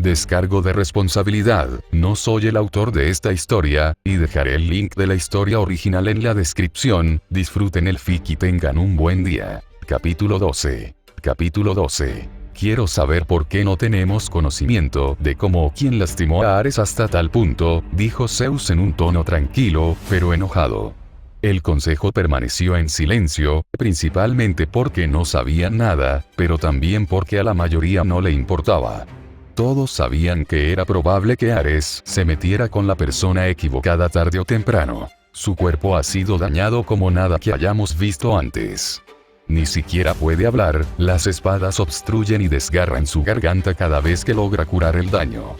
Descargo de responsabilidad, no soy el autor de esta historia, y dejaré el link de la historia original en la descripción. Disfruten el fic y tengan un buen día. Capítulo 12. Capítulo 12. Quiero saber por qué no tenemos conocimiento de cómo o quién lastimó a Ares hasta tal punto, dijo Zeus en un tono tranquilo, pero enojado. El consejo permaneció en silencio, principalmente porque no sabían nada, pero también porque a la mayoría no le importaba. Todos sabían que era probable que Ares se metiera con la persona equivocada tarde o temprano. Su cuerpo ha sido dañado como nada que hayamos visto antes. Ni siquiera puede hablar, las espadas obstruyen y desgarran su garganta cada vez que logra curar el daño.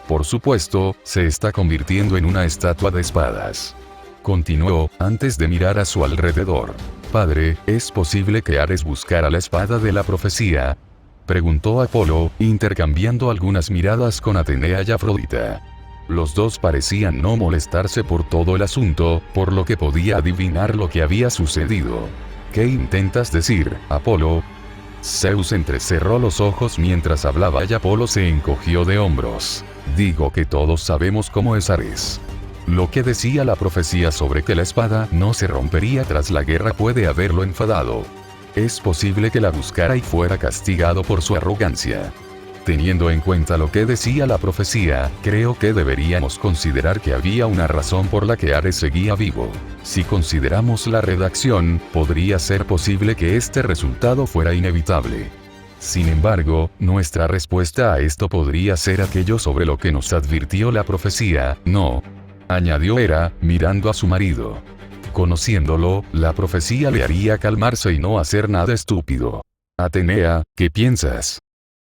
Por supuesto, se está convirtiendo en una estatua de espadas. Continuó, antes de mirar a su alrededor. Padre, ¿es posible que Ares buscara la espada de la profecía? Preguntó Apolo, intercambiando algunas miradas con Atenea y Afrodita. Los dos parecían no molestarse por todo el asunto, por lo que podía adivinar lo que había sucedido. ¿Qué intentas decir, Apolo? Zeus entrecerró los ojos mientras hablaba y Apolo se encogió de hombros. Digo que todos sabemos cómo es Ares. Lo que decía la profecía sobre que la espada no se rompería tras la guerra puede haberlo enfadado. Es posible que la buscara y fuera castigado por su arrogancia. Teniendo en cuenta lo que decía la profecía, creo que deberíamos considerar que había una razón por la que Ares seguía vivo. Si consideramos la redacción, podría ser posible que este resultado fuera inevitable. Sin embargo, nuestra respuesta a esto podría ser aquello sobre lo que nos advirtió la profecía, ¿no? Añadió Hera, mirando a su marido. Conociéndolo, la profecía le haría calmarse y no hacer nada estúpido. Atenea, ¿qué piensas?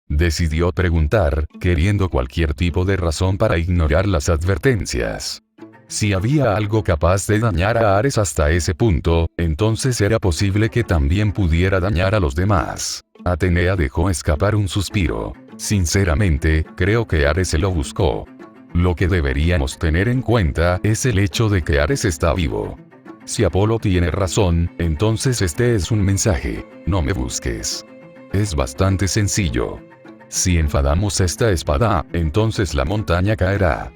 Decidió preguntar, queriendo cualquier tipo de razón para ignorar las advertencias. Si había algo capaz de dañar a Ares hasta ese punto, entonces era posible que también pudiera dañar a los demás. Atenea dejó escapar un suspiro. Sinceramente, creo que Ares se lo buscó. Lo que deberíamos tener en cuenta es el hecho de que Ares está vivo. Si Apolo tiene razón, entonces este es un mensaje: no me busques. Es bastante sencillo. Si enfadamos esta espada, entonces la montaña caerá.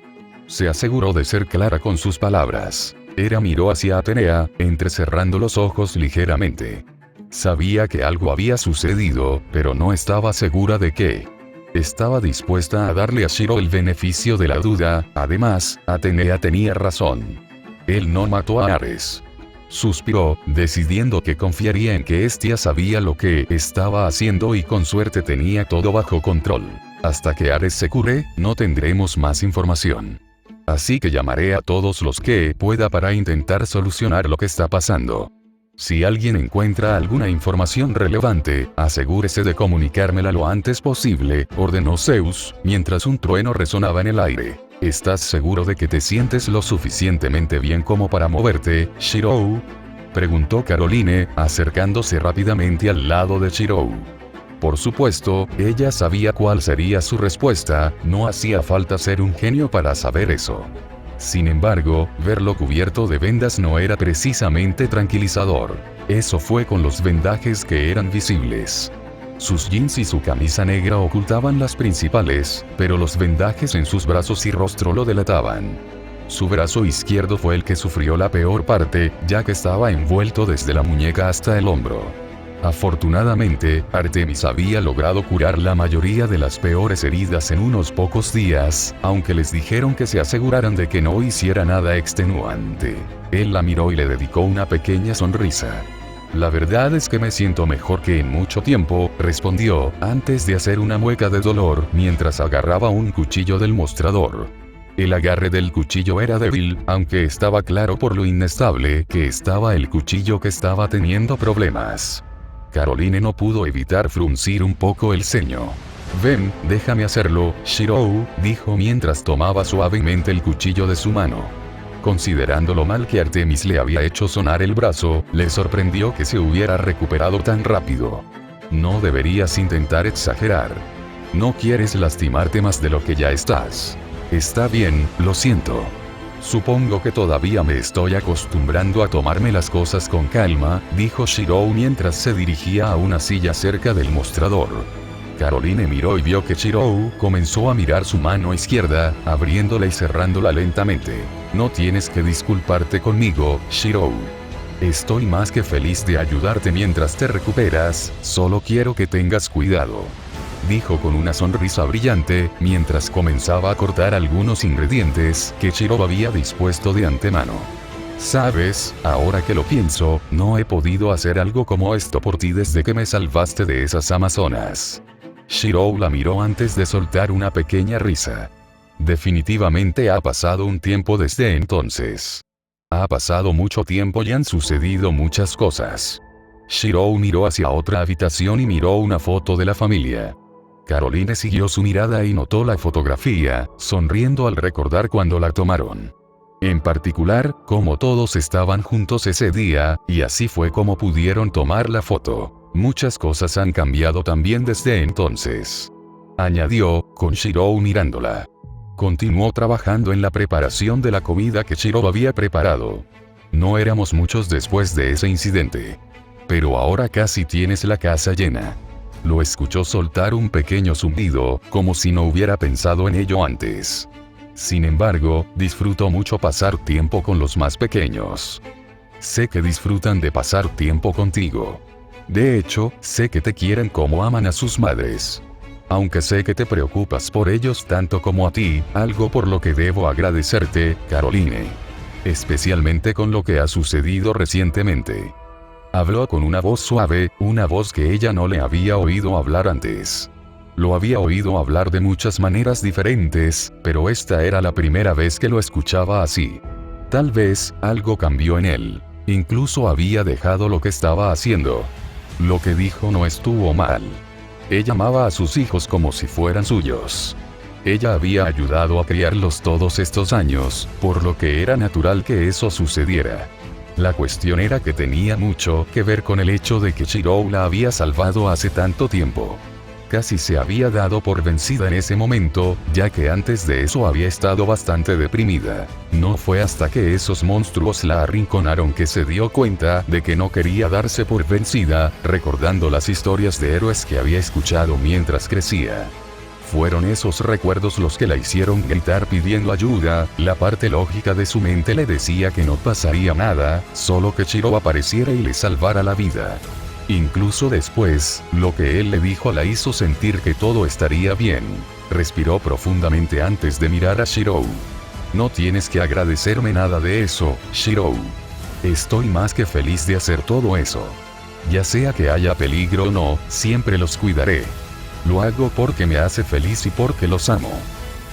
Se aseguró de ser clara con sus palabras. Hera miró hacia Atenea, entrecerrando los ojos ligeramente. Sabía que algo había sucedido, pero no estaba segura de qué. Estaba dispuesta a darle a Shiro el beneficio de la duda. Además, Atenea tenía razón. Él no mató a Ares. Suspiró, decidiendo que confiaría en que éste sabía lo que estaba haciendo y con suerte tenía todo bajo control. Hasta que Ares se cure, no tendremos más información. Así que llamaré a todos los que pueda para intentar solucionar lo que está pasando. Si alguien encuentra alguna información relevante, asegúrese de comunicármela lo antes posible, ordenó Zeus, mientras un trueno resonaba en el aire. ¿Estás seguro de que te sientes lo suficientemente bien como para moverte, Shirou? Preguntó Caroline, acercándose rápidamente al lado de Shirou. Por supuesto, ella sabía cuál sería su respuesta, no hacía falta ser un genio para saber eso. Sin embargo, verlo cubierto de vendas no era precisamente tranquilizador. Eso fue con los vendajes que eran visibles. Sus jeans y su camisa negra ocultaban las principales, pero los vendajes en sus brazos y rostro lo delataban. Su brazo izquierdo fue el que sufrió la peor parte, ya que estaba envuelto desde la muñeca hasta el hombro. Afortunadamente, Artemis había logrado curar la mayoría de las peores heridas en unos pocos días, aunque les dijeron que se aseguraran de que no hiciera nada extenuante. Él la miró y le dedicó una pequeña sonrisa. La verdad es que me siento mejor que en mucho tiempo, respondió, antes de hacer una mueca de dolor mientras agarraba un cuchillo del mostrador. El agarre del cuchillo era débil, aunque estaba claro por lo inestable que estaba el cuchillo que estaba teniendo problemas. Caroline no pudo evitar fruncir un poco el ceño. Ven, déjame hacerlo, Shirou, dijo mientras tomaba suavemente el cuchillo de su mano. Considerando lo mal que Artemis le había hecho sonar el brazo, le sorprendió que se hubiera recuperado tan rápido. No deberías intentar exagerar. No quieres lastimarte más de lo que ya estás. Está bien, lo siento. Supongo que todavía me estoy acostumbrando a tomarme las cosas con calma, dijo Shirou mientras se dirigía a una silla cerca del mostrador. Caroline miró y vio que Shirou comenzó a mirar su mano izquierda, abriéndola y cerrándola lentamente. No tienes que disculparte conmigo, Shirou. Estoy más que feliz de ayudarte mientras te recuperas, solo quiero que tengas cuidado. Dijo con una sonrisa brillante, mientras comenzaba a cortar algunos ingredientes que Shirou había dispuesto de antemano. Sabes, ahora que lo pienso, no he podido hacer algo como esto por ti desde que me salvaste de esas amazonas. Shirou la miró antes de soltar una pequeña risa. Definitivamente ha pasado un tiempo desde entonces. Ha pasado mucho tiempo y han sucedido muchas cosas. Shirou miró hacia otra habitación y miró una foto de la familia. Caroline siguió su mirada y notó la fotografía, sonriendo al recordar cuando la tomaron. En particular, cómo todos estaban juntos ese día, y así fue como pudieron tomar la foto. Muchas cosas han cambiado también desde entonces. Añadió, con Shirou mirándola. Continuó trabajando en la preparación de la comida que Shirou había preparado. No éramos muchos después de ese incidente. Pero ahora casi tienes la casa llena. Lo escuchó soltar un pequeño zumbido, como si no hubiera pensado en ello antes. Sin embargo, disfruto mucho pasar tiempo con los más pequeños. Sé que disfrutan de pasar tiempo contigo. De hecho, sé que te quieren como aman a sus madres. Aunque sé que te preocupas por ellos tanto como a ti, algo por lo que debo agradecerte, Caroline. Especialmente con lo que ha sucedido recientemente. Habló con una voz suave, una voz que ella no le había oído hablar antes. Lo había oído hablar de muchas maneras diferentes, pero esta era la primera vez que lo escuchaba así. Tal vez, algo cambió en él. Incluso había dejado lo que estaba haciendo. Lo que dijo no estuvo mal. Ella amaba a sus hijos como si fueran suyos. Ella había ayudado a criarlos todos estos años, por lo que era natural que eso sucediera. La cuestión era que tenía mucho que ver con el hecho de que Shirou la había salvado hace tanto tiempo. Casi se había dado por vencida en ese momento, ya que antes de eso había estado bastante deprimida. No fue hasta que esos monstruos la arrinconaron que se dio cuenta de que no quería darse por vencida, recordando las historias de héroes que había escuchado mientras crecía. Fueron esos recuerdos los que la hicieron gritar pidiendo ayuda. La parte lógica de su mente le decía que no pasaría nada, solo que Shirou apareciera y le salvara la vida. Incluso después, lo que él le dijo la hizo sentir que todo estaría bien. Respiró profundamente antes de mirar a Shirou. No tienes que agradecerme nada de eso, Shirou. Estoy más que feliz de hacer todo eso. Ya sea que haya peligro o no, siempre los cuidaré. Lo hago porque me hace feliz y porque los amo.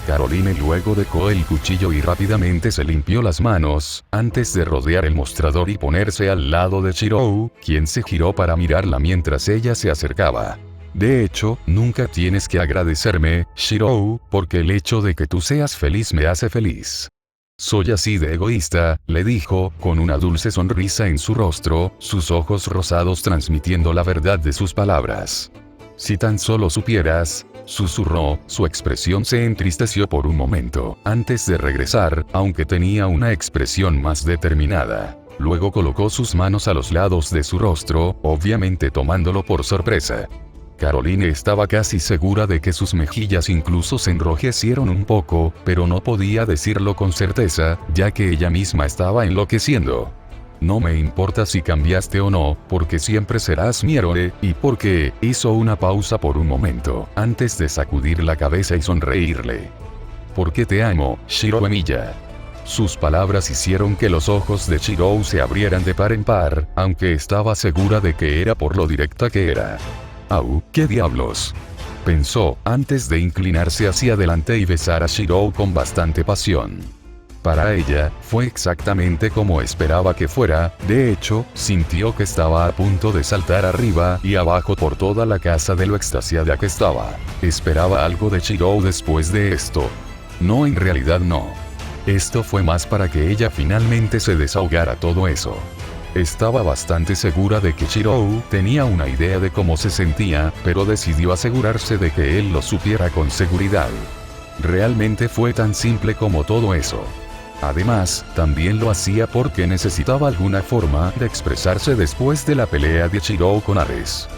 Caroline luego dejó el cuchillo y rápidamente se limpió las manos, antes de rodear el mostrador y ponerse al lado de Shirou, quien se giró para mirarla mientras ella se acercaba. De hecho, nunca tienes que agradecerme, Shirou, porque el hecho de que tú seas feliz me hace feliz. Soy así de egoísta, le dijo, con una dulce sonrisa en su rostro, sus ojos rosados transmitiendo la verdad de sus palabras. Si tan solo supieras, susurró, su expresión se entristeció por un momento, antes de regresar, aunque tenía una expresión más determinada. Luego colocó sus manos a los lados de su rostro, obviamente tomándolo por sorpresa. Caroline estaba casi segura de que sus mejillas incluso se enrojecieron un poco, pero no podía decirlo con certeza, ya que ella misma estaba enloqueciendo. No me importa si cambiaste o no, porque siempre serás mi héroe, y porque, hizo una pausa por un momento, antes de sacudir la cabeza y sonreírle. Porque te amo, Shirou Emiya. Sus palabras hicieron que los ojos de Shirou se abrieran de par en par, aunque estaba segura de que era por lo directa que era. ¡Au, qué diablos! Pensó, antes de inclinarse hacia adelante y besar a Shirou con bastante pasión. Para ella, fue exactamente como esperaba que fuera. De hecho, sintió que estaba a punto de saltar arriba y abajo por toda la casa de lo extasiada que estaba. Esperaba algo de Shirou después de esto. No, en realidad no. Esto fue más para que ella finalmente se desahogara todo eso. Estaba bastante segura de que Shirou tenía una idea de cómo se sentía, pero decidió asegurarse de que él lo supiera con seguridad. Realmente fue tan simple como todo eso. Además, también lo hacía porque necesitaba alguna forma de expresarse después de la pelea de Shirou con Ares.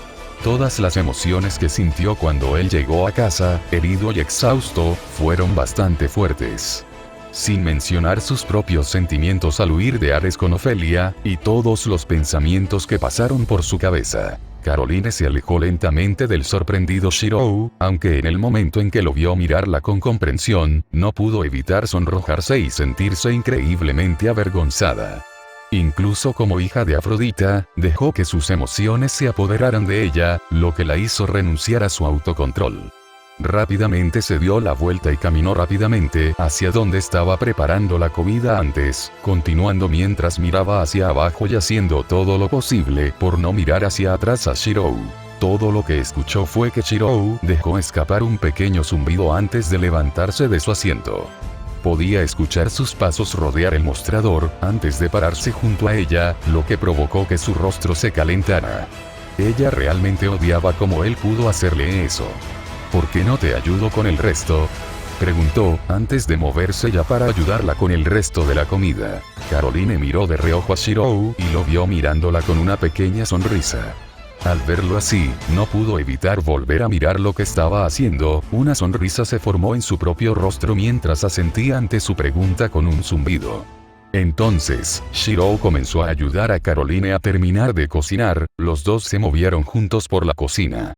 Todas las emociones que sintió cuando él llegó a casa, herido y exhausto, fueron bastante fuertes. Sin mencionar sus propios sentimientos al huir de Ares con Ofelia, y todos los pensamientos que pasaron por su cabeza. Caroline se alejó lentamente del sorprendido Shirou, aunque en el momento en que lo vio mirarla con comprensión, no pudo evitar sonrojarse y sentirse increíblemente avergonzada. Incluso como hija de Afrodita, dejó que sus emociones se apoderaran de ella, lo que la hizo renunciar a su autocontrol. Rápidamente se dio la vuelta y caminó rápidamente hacia donde estaba preparando la comida antes, continuando mientras miraba hacia abajo y haciendo todo lo posible por no mirar hacia atrás a Shirou. Todo lo que escuchó fue que Shirou dejó escapar un pequeño zumbido antes de levantarse de su asiento. Podía escuchar sus pasos rodear el mostrador antes de pararse junto a ella, lo que provocó que su rostro se calentara. Ella realmente odiaba cómo él pudo hacerle eso. ¿Por qué no te ayudo con el resto?, preguntó, antes de moverse ya para ayudarla con el resto de la comida. Caroline miró de reojo a Shirou y lo vio mirándola con una pequeña sonrisa. Al verlo así, no pudo evitar volver a mirar lo que estaba haciendo. Una sonrisa se formó en su propio rostro mientras asentía ante su pregunta con un zumbido. Entonces, Shirou comenzó a ayudar a Caroline a terminar de cocinar. Los dos se movieron juntos por la cocina.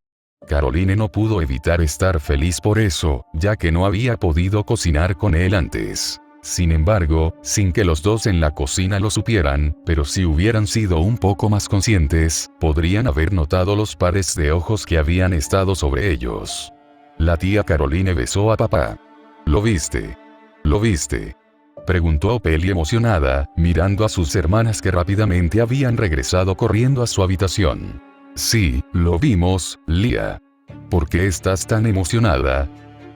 Caroline no pudo evitar estar feliz por eso, ya que no había podido cocinar con él antes. Sin embargo, sin que los dos en la cocina lo supieran, pero si hubieran sido un poco más conscientes, podrían haber notado los pares de ojos que habían estado sobre ellos. La tía Caroline besó a papá. ¿Lo viste? ¿Lo viste?, preguntó Ofelia emocionada, mirando a sus hermanas que rápidamente habían regresado corriendo a su habitación. Sí, lo vimos, Lia. ¿Por qué estás tan emocionada?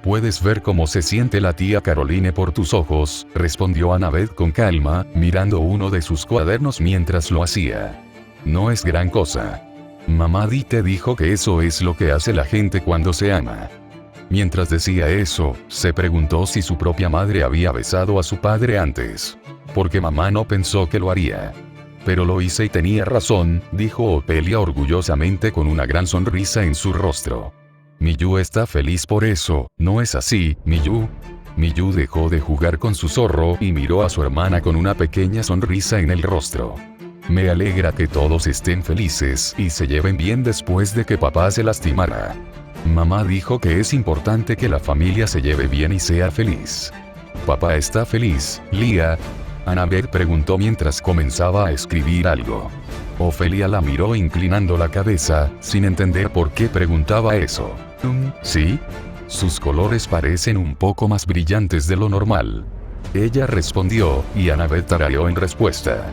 Puedes ver cómo se siente la tía Caroline por tus ojos, respondió Annabeth con calma, mirando uno de sus cuadernos mientras lo hacía. No es gran cosa. Mamá Di te dijo que eso es lo que hace la gente cuando se ama. Mientras decía eso, se preguntó si su propia madre había besado a su padre antes. Porque mamá no pensó que lo haría. Pero lo hice y tenía razón, dijo Ofelia orgullosamente con una gran sonrisa en su rostro. Miyu está feliz por eso, ¿no es así, Miyu? Miyu dejó de jugar con su zorro y miró a su hermana con una pequeña sonrisa en el rostro. Me alegra que todos estén felices y se lleven bien después de que papá se lastimara. Mamá dijo que es importante que la familia se lleve bien y sea feliz. ¿Papá está feliz, Lia?, Annabeth preguntó mientras comenzaba a escribir algo. Ofelia la miró inclinando la cabeza, sin entender por qué preguntaba eso. ¿Sí? Sus colores parecen un poco más brillantes de lo normal. Ella respondió, y Annabeth tarareó en respuesta.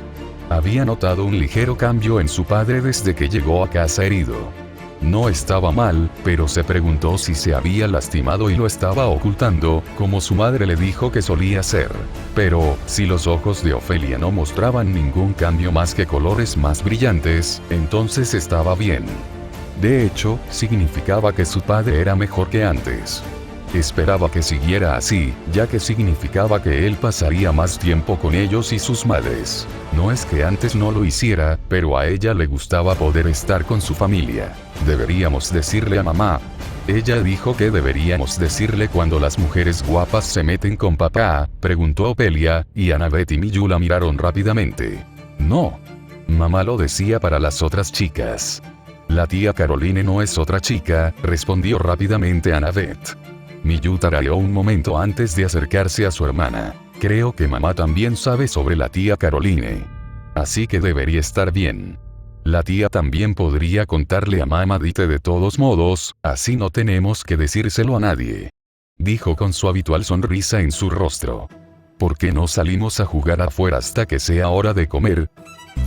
Había notado un ligero cambio en su padre desde que llegó a casa herido. No estaba mal, pero se preguntó si se había lastimado y lo estaba ocultando, como su madre le dijo que solía hacer. Pero, si los ojos de Ofelia no mostraban ningún cambio más que colores más brillantes, entonces estaba bien. De hecho, significaba que su padre era mejor que antes. Esperaba que siguiera así, ya que significaba que él pasaría más tiempo con ellos y sus madres. No es que antes no lo hiciera, pero a ella le gustaba poder estar con su familia. Deberíamos decirle a mamá. Ella dijo que deberíamos decirle cuando las mujeres guapas se meten con papá, preguntó Ofelia, y Annabeth y Miyu la miraron rápidamente. No. Mamá lo decía para las otras chicas. La tía Caroline no es otra chica, respondió rápidamente Annabeth. Miyu tarareó un momento antes de acercarse a su hermana. Creo que mamá también sabe sobre la tía Caroline. Así que debería estar bien. La tía también podría contarle a mamá Dite de todos modos, así no tenemos que decírselo a nadie. Dijo con su habitual sonrisa en su rostro. ¿Por qué no salimos a jugar afuera hasta que sea hora de comer?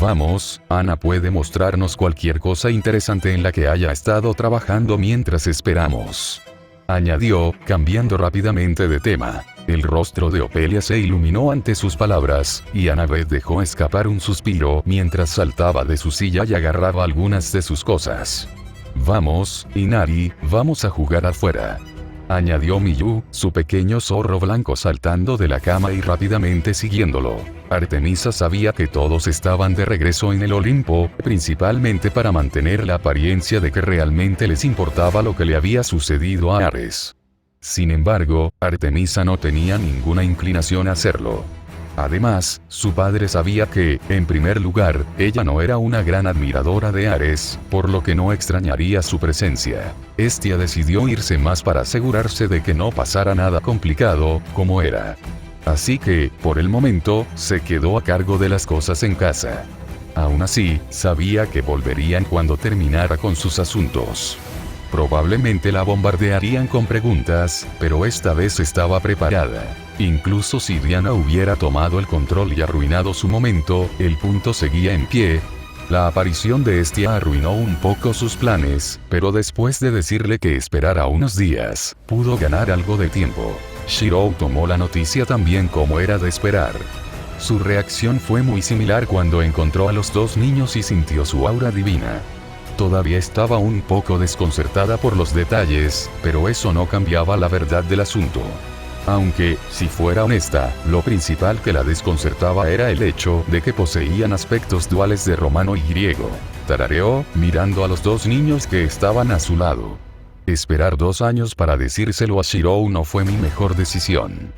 Vamos, Ana puede mostrarnos cualquier cosa interesante en la que haya estado trabajando mientras esperamos. Añadió, cambiando rápidamente de tema. El rostro de Ofelia se iluminó ante sus palabras, y Annabeth dejó escapar un suspiro mientras saltaba de su silla y agarraba algunas de sus cosas. Vamos, Inari, vamos a jugar afuera. Añadió Miyu, su pequeño zorro blanco saltando de la cama y rápidamente siguiéndolo. Artemisa sabía que todos estaban de regreso en el Olimpo, principalmente para mantener la apariencia de que realmente les importaba lo que le había sucedido a Ares. Sin embargo, Artemisa no tenía ninguna inclinación a hacerlo. Además, su padre sabía que, en primer lugar, ella no era una gran admiradora de Ares, por lo que no extrañaría su presencia. Hestia decidió irse más para asegurarse de que no pasara nada complicado, como era. Así que, por el momento, se quedó a cargo de las cosas en casa. Aún así, sabía que volverían cuando terminara con sus asuntos. Probablemente la bombardearían con preguntas, pero esta vez estaba preparada. Incluso si Diana hubiera tomado el control y arruinado su momento, el punto seguía en pie. La aparición de Hestia arruinó un poco sus planes, pero después de decirle que esperara unos días, pudo ganar algo de tiempo. Shirou tomó la noticia tan bien como era de esperar. Su reacción fue muy similar cuando encontró a los dos niños y sintió su aura divina. Todavía estaba un poco desconcertada por los detalles, pero eso no cambiaba la verdad del asunto. Aunque, si fuera honesta, lo principal que la desconcertaba era el hecho de que poseían aspectos duales de romano y griego. Tarareó, mirando a los dos niños que estaban a su lado. Esperar 2 años para decírselo a Shirou no fue mi mejor decisión.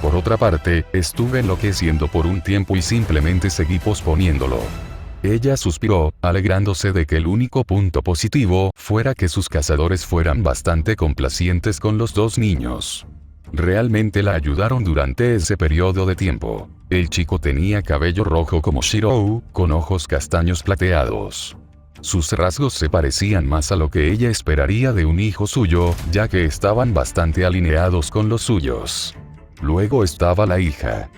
Por otra parte, estuve enloqueciendo por un tiempo y simplemente seguí posponiéndolo. Ella suspiró, alegrándose de que el único punto positivo fuera que sus cazadores fueran bastante complacientes con los dos niños. Realmente la ayudaron durante ese periodo de tiempo. El chico tenía cabello rojo como Shirou, con ojos castaños plateados. Sus rasgos se parecían más a lo que ella esperaría de un hijo suyo, ya que estaban bastante alineados con los suyos. Luego estaba la hija.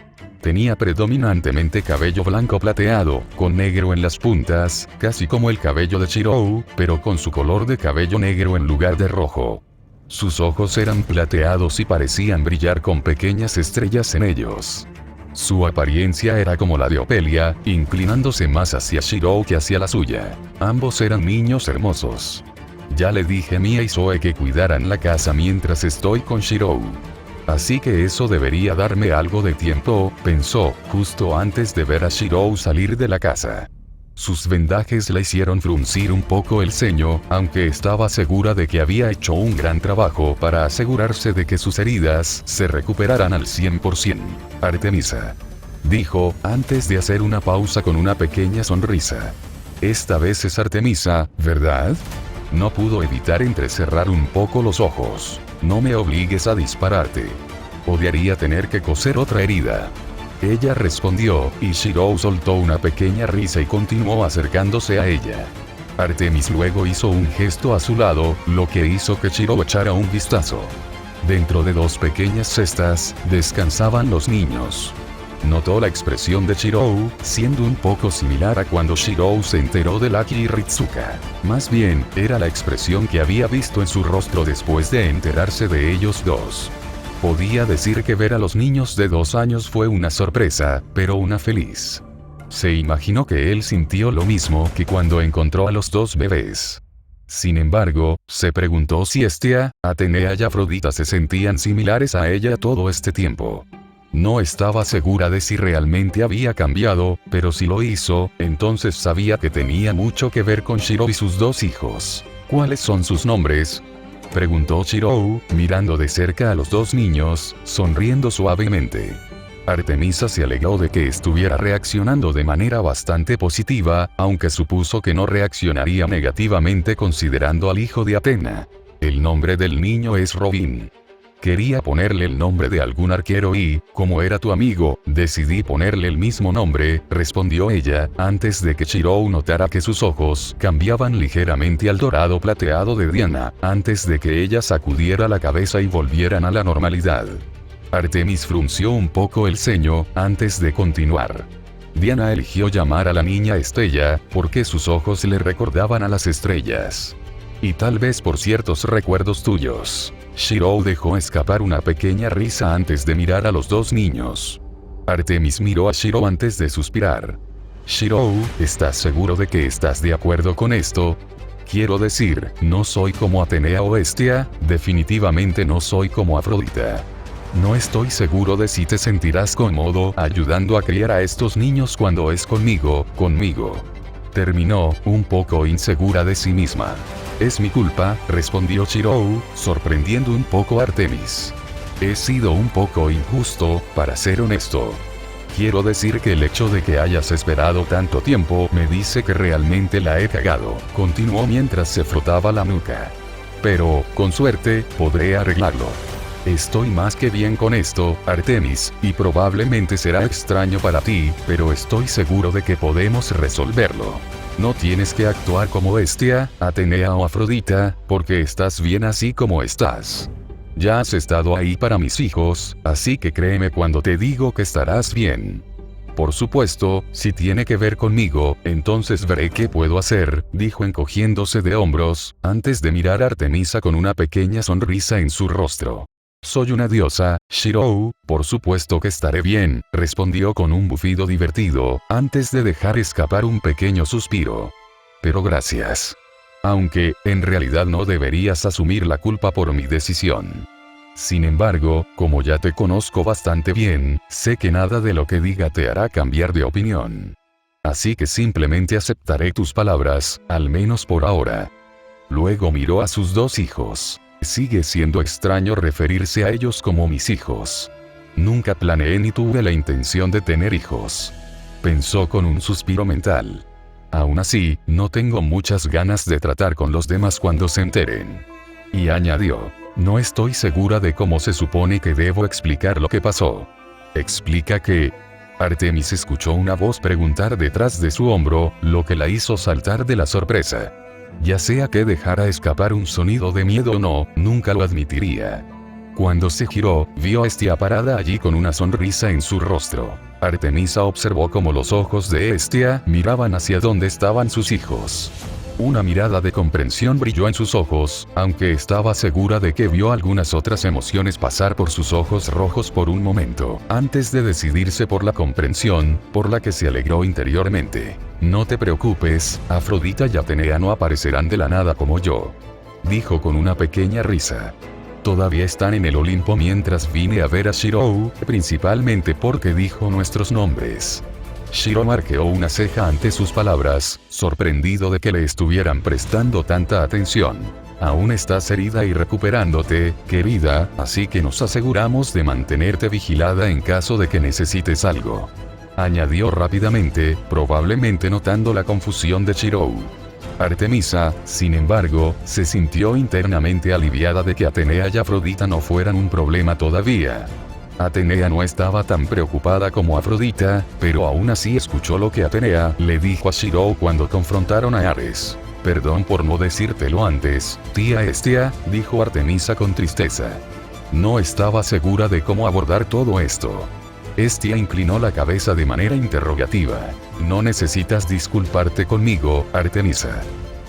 Tenía predominantemente cabello blanco plateado, con negro en las puntas, casi como el cabello de Shirou, pero con su color de cabello negro en lugar de rojo. Sus ojos eran plateados y parecían brillar con pequeñas estrellas en ellos. Su apariencia era como la de Opelia, inclinándose más hacia Shirou que hacia la suya. Ambos eran niños hermosos. Ya le dije a Mia y Zoe que cuidaran la casa mientras estoy con Shirou. Así que eso debería darme algo de tiempo, pensó, justo antes de ver a Shirou salir de la casa. Sus vendajes la hicieron fruncir un poco el ceño, aunque estaba segura de que había hecho un gran trabajo para asegurarse de que sus heridas se recuperaran al 100%. Artemisa, dijo, antes de hacer una pausa con una pequeña sonrisa. Esta vez es Artemisa, ¿verdad? No pudo evitar entrecerrar un poco los ojos. No me obligues a dispararte. Odiaría tener que coser otra herida. Ella respondió, y Shirou soltó una pequeña risa y continuó acercándose a ella. Artemis luego hizo un gesto a su lado, lo que hizo que Shirou echara un vistazo. Dentro de 2 pequeñas cestas, descansaban los niños. Notó la expresión de Shirou, siendo un poco similar a cuando Shirou se enteró de Lucky y Ritsuka. Más bien, era la expresión que había visto en su rostro después de enterarse de ellos dos. Podía decir que ver a los niños de 2 años fue una sorpresa, pero una feliz. Se imaginó que él sintió lo mismo que cuando encontró a los 2 bebés. Sin embargo, se preguntó si Hestia, Atenea y Afrodita se sentían similares a ella todo este tiempo. No estaba segura de si realmente había cambiado, pero si lo hizo, entonces sabía que tenía mucho que ver con Shirou y sus 2 hijos. ¿Cuáles son sus nombres?, preguntó Shirou, mirando de cerca a los 2 niños, sonriendo suavemente. Artemisa se alegró de que estuviera reaccionando de manera bastante positiva, aunque supuso que no reaccionaría negativamente considerando al hijo de Atena. El nombre del niño es Robin. Quería ponerle el nombre de algún arquero y, como era tu amigo, decidí ponerle el mismo nombre, respondió ella, antes de que Shirou notara que sus ojos cambiaban ligeramente al dorado plateado de Diana, antes de que ella sacudiera la cabeza y volvieran a la normalidad. Artemis frunció un poco el ceño, antes de continuar. Diana eligió llamar a la niña Estella, porque sus ojos le recordaban a las estrellas. Y tal vez por ciertos recuerdos tuyos. Shirou dejó escapar una pequeña risa antes de mirar a los 2 niños. Artemis miró a Shirou antes de suspirar. Shirou, ¿estás seguro de que estás de acuerdo con esto? Quiero decir, no soy como Atenea o Hestia, definitivamente no soy como Afrodita. No estoy seguro de si te sentirás cómodo ayudando a criar a estos niños cuando es conmigo. Terminó, un poco insegura de sí misma. Es mi culpa, respondió Shirou, sorprendiendo un poco a Artemis. He sido un poco injusto, para ser honesto. Quiero decir que el hecho de que hayas esperado tanto tiempo me dice que realmente la he cagado, continuó mientras se frotaba la nuca. Pero, con suerte, podré arreglarlo. Estoy más que bien con esto, Artemis, y probablemente será extraño para ti, pero estoy seguro de que podemos resolverlo. No tienes que actuar como bestia, Atenea o Afrodita, porque estás bien así como estás. Ya has estado ahí para mis hijos, así que créeme cuando te digo que estarás bien. Por supuesto, si tiene que ver conmigo, entonces veré qué puedo hacer, dijo encogiéndose de hombros, antes de mirar a Artemisa con una pequeña sonrisa en su rostro. Soy una diosa, Shirou, por supuesto que estaré bien, respondió con un bufido divertido, antes de dejar escapar un pequeño suspiro. Pero gracias. Aunque, en realidad no deberías asumir la culpa por mi decisión. Sin embargo, como ya te conozco bastante bien, sé que nada de lo que diga te hará cambiar de opinión. Así que simplemente aceptaré tus palabras, al menos por ahora. Luego miró a sus dos hijos. Sigue siendo extraño referirse a ellos como mis hijos. Nunca planeé ni tuve la intención de tener hijos. Pensó con un suspiro mental. Aún así, no tengo muchas ganas de tratar con los demás cuando se enteren. Y añadió, no estoy segura de cómo se supone que debo explicar lo que pasó. ¿Explica qué? Artemis escuchó una voz preguntar detrás de su hombro, lo que la hizo saltar de la sorpresa. Ya sea que dejara escapar un sonido de miedo o no, nunca lo admitiría. Cuando se giró, vio a Hestia parada allí con una sonrisa en su rostro. Artemisa observó cómo los ojos de Hestia miraban hacia donde estaban sus hijos. Una mirada de comprensión brilló en sus ojos, aunque estaba segura de que vio algunas otras emociones pasar por sus ojos rojos por un momento, antes de decidirse por la comprensión, por la que se alegró interiormente. No te preocupes, Afrodita y Atenea no aparecerán de la nada como yo. Dijo con una pequeña risa. Todavía están en el Olimpo mientras vine a ver a Shirou, principalmente porque dijo nuestros nombres. Shirou arqueó una ceja ante sus palabras, sorprendido de que le estuvieran prestando tanta atención. Aún estás herida y recuperándote, querida, así que nos aseguramos de mantenerte vigilada en caso de que necesites algo. Añadió rápidamente, probablemente notando la confusión de Shirou. Artemisa, sin embargo, se sintió internamente aliviada de que Atenea y Afrodita no fueran un problema todavía. Atenea no estaba tan preocupada como Afrodita, pero aún así escuchó lo que Atenea le dijo a Shirou cuando confrontaron a Ares. Perdón por no decírtelo antes, tía Hestia, dijo Artemisa con tristeza. No estaba segura de cómo abordar todo esto. Hestia inclinó la cabeza de manera interrogativa. No necesitas disculparte conmigo, Artemisa.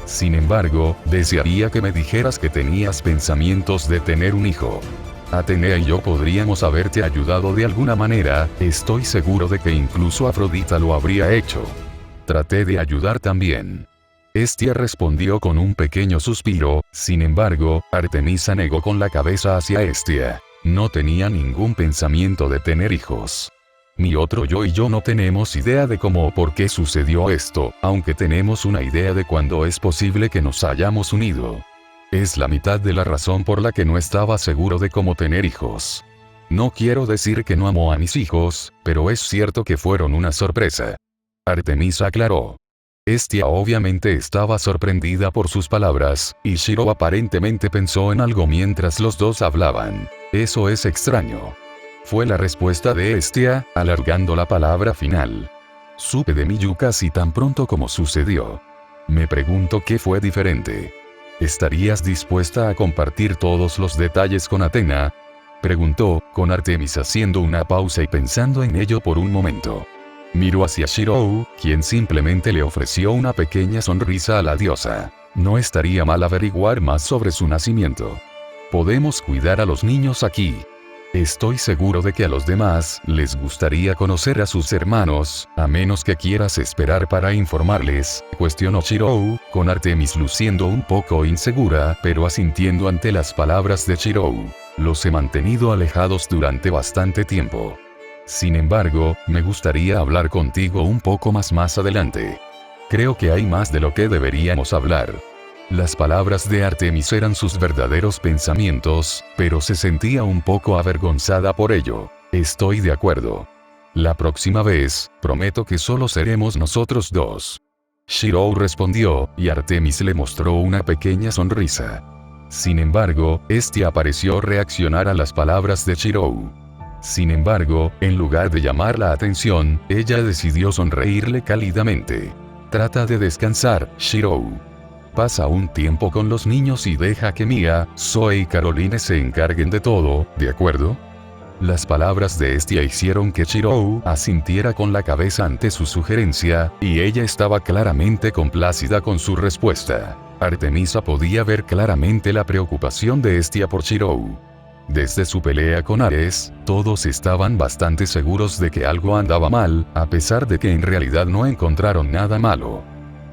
Sin embargo, desearía que me dijeras que tenías pensamientos de tener un hijo. Atenea y yo podríamos haberte ayudado de alguna manera, estoy seguro de que incluso Afrodita lo habría hecho. Traté de ayudar también. Hestia respondió con un pequeño suspiro, sin embargo, Artemisa negó con la cabeza hacia Hestia. No tenía ningún pensamiento de tener hijos. Mi otro yo y yo no tenemos idea de cómo o por qué sucedió esto, aunque tenemos una idea de cuándo es posible que nos hayamos unido. Es la mitad de la razón por la que no estaba seguro de cómo tener hijos. No quiero decir que no amo a mis hijos, pero es cierto que fueron una sorpresa. Artemisa aclaró. Hestia obviamente estaba sorprendida por sus palabras, y Shirou aparentemente pensó en algo mientras los dos hablaban. Eso es extraño. Fue la respuesta de Hestia, alargando la palabra final. Supe de Miyu casi tan pronto como sucedió. Me pregunto qué fue diferente. ¿Estarías dispuesta a compartir todos los detalles con Atena? Preguntó, con Artemis haciendo una pausa y pensando en ello por un momento. Miró hacia Shirou, quien simplemente le ofreció una pequeña sonrisa a la diosa. No estaría mal averiguar más sobre su nacimiento. Podemos cuidar a los niños aquí. Estoy seguro de que a los demás les gustaría conocer a sus hermanos, a menos que quieras esperar para informarles, cuestionó Shirou, con Artemis luciendo un poco insegura, pero asintiendo ante las palabras de Shirou. Los he mantenido alejados durante bastante tiempo. Sin embargo, me gustaría hablar contigo un poco más adelante. Creo que hay más de lo que deberíamos hablar. Las palabras de Artemis eran sus verdaderos pensamientos, pero se sentía un poco avergonzada por ello. Estoy de acuerdo. La próxima vez, prometo que solo seremos nosotros dos. Shirou respondió, y Artemis le mostró una pequeña sonrisa. Sin embargo, este pareció reaccionar a las palabras de Shirou. Sin embargo, en lugar de llamar la atención, ella decidió sonreírle cálidamente. Trata de descansar, Shirou. Pasa un tiempo con los niños y deja que Mia, Zoe y Caroline se encarguen de todo, ¿de acuerdo? Las palabras de Estia hicieron que Shirou asintiera con la cabeza ante su sugerencia, y ella estaba claramente complacida con su respuesta. Artemisa podía ver claramente la preocupación de Estia por Shirou. Desde su pelea con Ares, todos estaban bastante seguros de que algo andaba mal, a pesar de que en realidad no encontraron nada malo.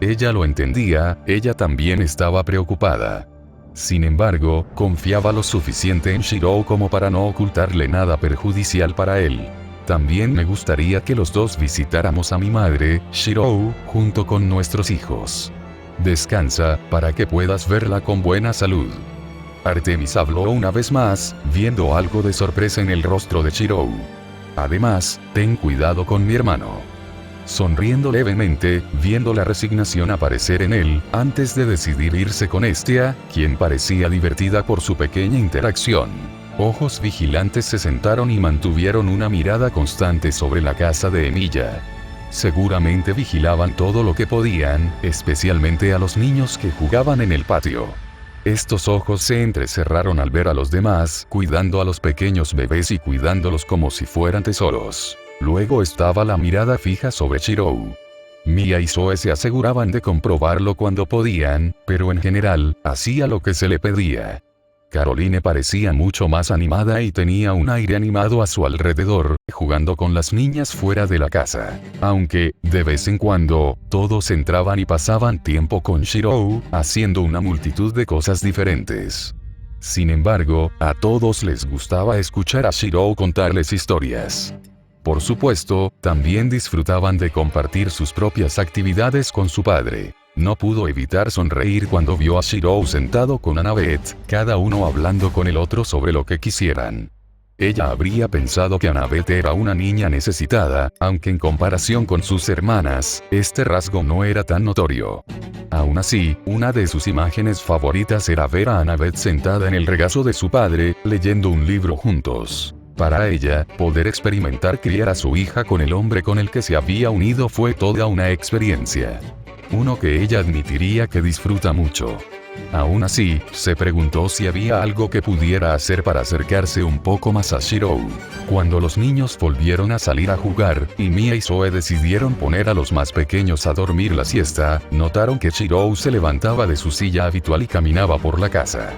Ella lo entendía, ella también estaba preocupada. Sin embargo, confiaba lo suficiente en Shirou como para no ocultarle nada perjudicial para él. También me gustaría que los dos visitáramos a mi madre, Shirou, junto con nuestros hijos. Descansa, para que puedas verla con buena salud. Artemis habló una vez más, viendo algo de sorpresa en el rostro de Shirou. Además, ten cuidado con mi hermano. Sonriendo levemente, viendo la resignación aparecer en él, antes de decidir irse con Estia, quien parecía divertida por su pequeña interacción. Ojos vigilantes se sentaron y mantuvieron una mirada constante sobre la casa de Emilia. Seguramente vigilaban todo lo que podían, especialmente a los niños que jugaban en el patio. Estos ojos se entrecerraron al ver a los demás, cuidando a los pequeños bebés y cuidándolos como si fueran tesoros. Luego estaba la mirada fija sobre Shirou. Mia y Zoe se aseguraban de comprobarlo cuando podían, pero en general, hacía lo que se le pedía. Caroline parecía mucho más animada y tenía un aire animado a su alrededor, jugando con las niñas fuera de la casa. Aunque, de vez en cuando, todos entraban y pasaban tiempo con Shirou, haciendo una multitud de cosas diferentes. Sin embargo, a todos les gustaba escuchar a Shirou contarles historias. Por supuesto, también disfrutaban de compartir sus propias actividades con su padre. No pudo evitar sonreír cuando vio a Shirou sentado con Annabeth, cada uno hablando con el otro sobre lo que quisieran. Ella habría pensado que Annabeth era una niña necesitada, aunque en comparación con sus hermanas, este rasgo no era tan notorio. Aún así, una de sus imágenes favoritas era ver a Annabeth sentada en el regazo de su padre, leyendo un libro juntos. Para ella, poder experimentar criar a su hija con el hombre con el que se había unido fue toda una experiencia. Uno que ella admitiría que disfruta mucho. Aún así, se preguntó si había algo que pudiera hacer para acercarse un poco más a Shirou. Cuando los niños volvieron a salir a jugar, y Mia y Zoe decidieron poner a los más pequeños a dormir la siesta, notaron que Shirou se levantaba de su silla habitual y caminaba por la casa.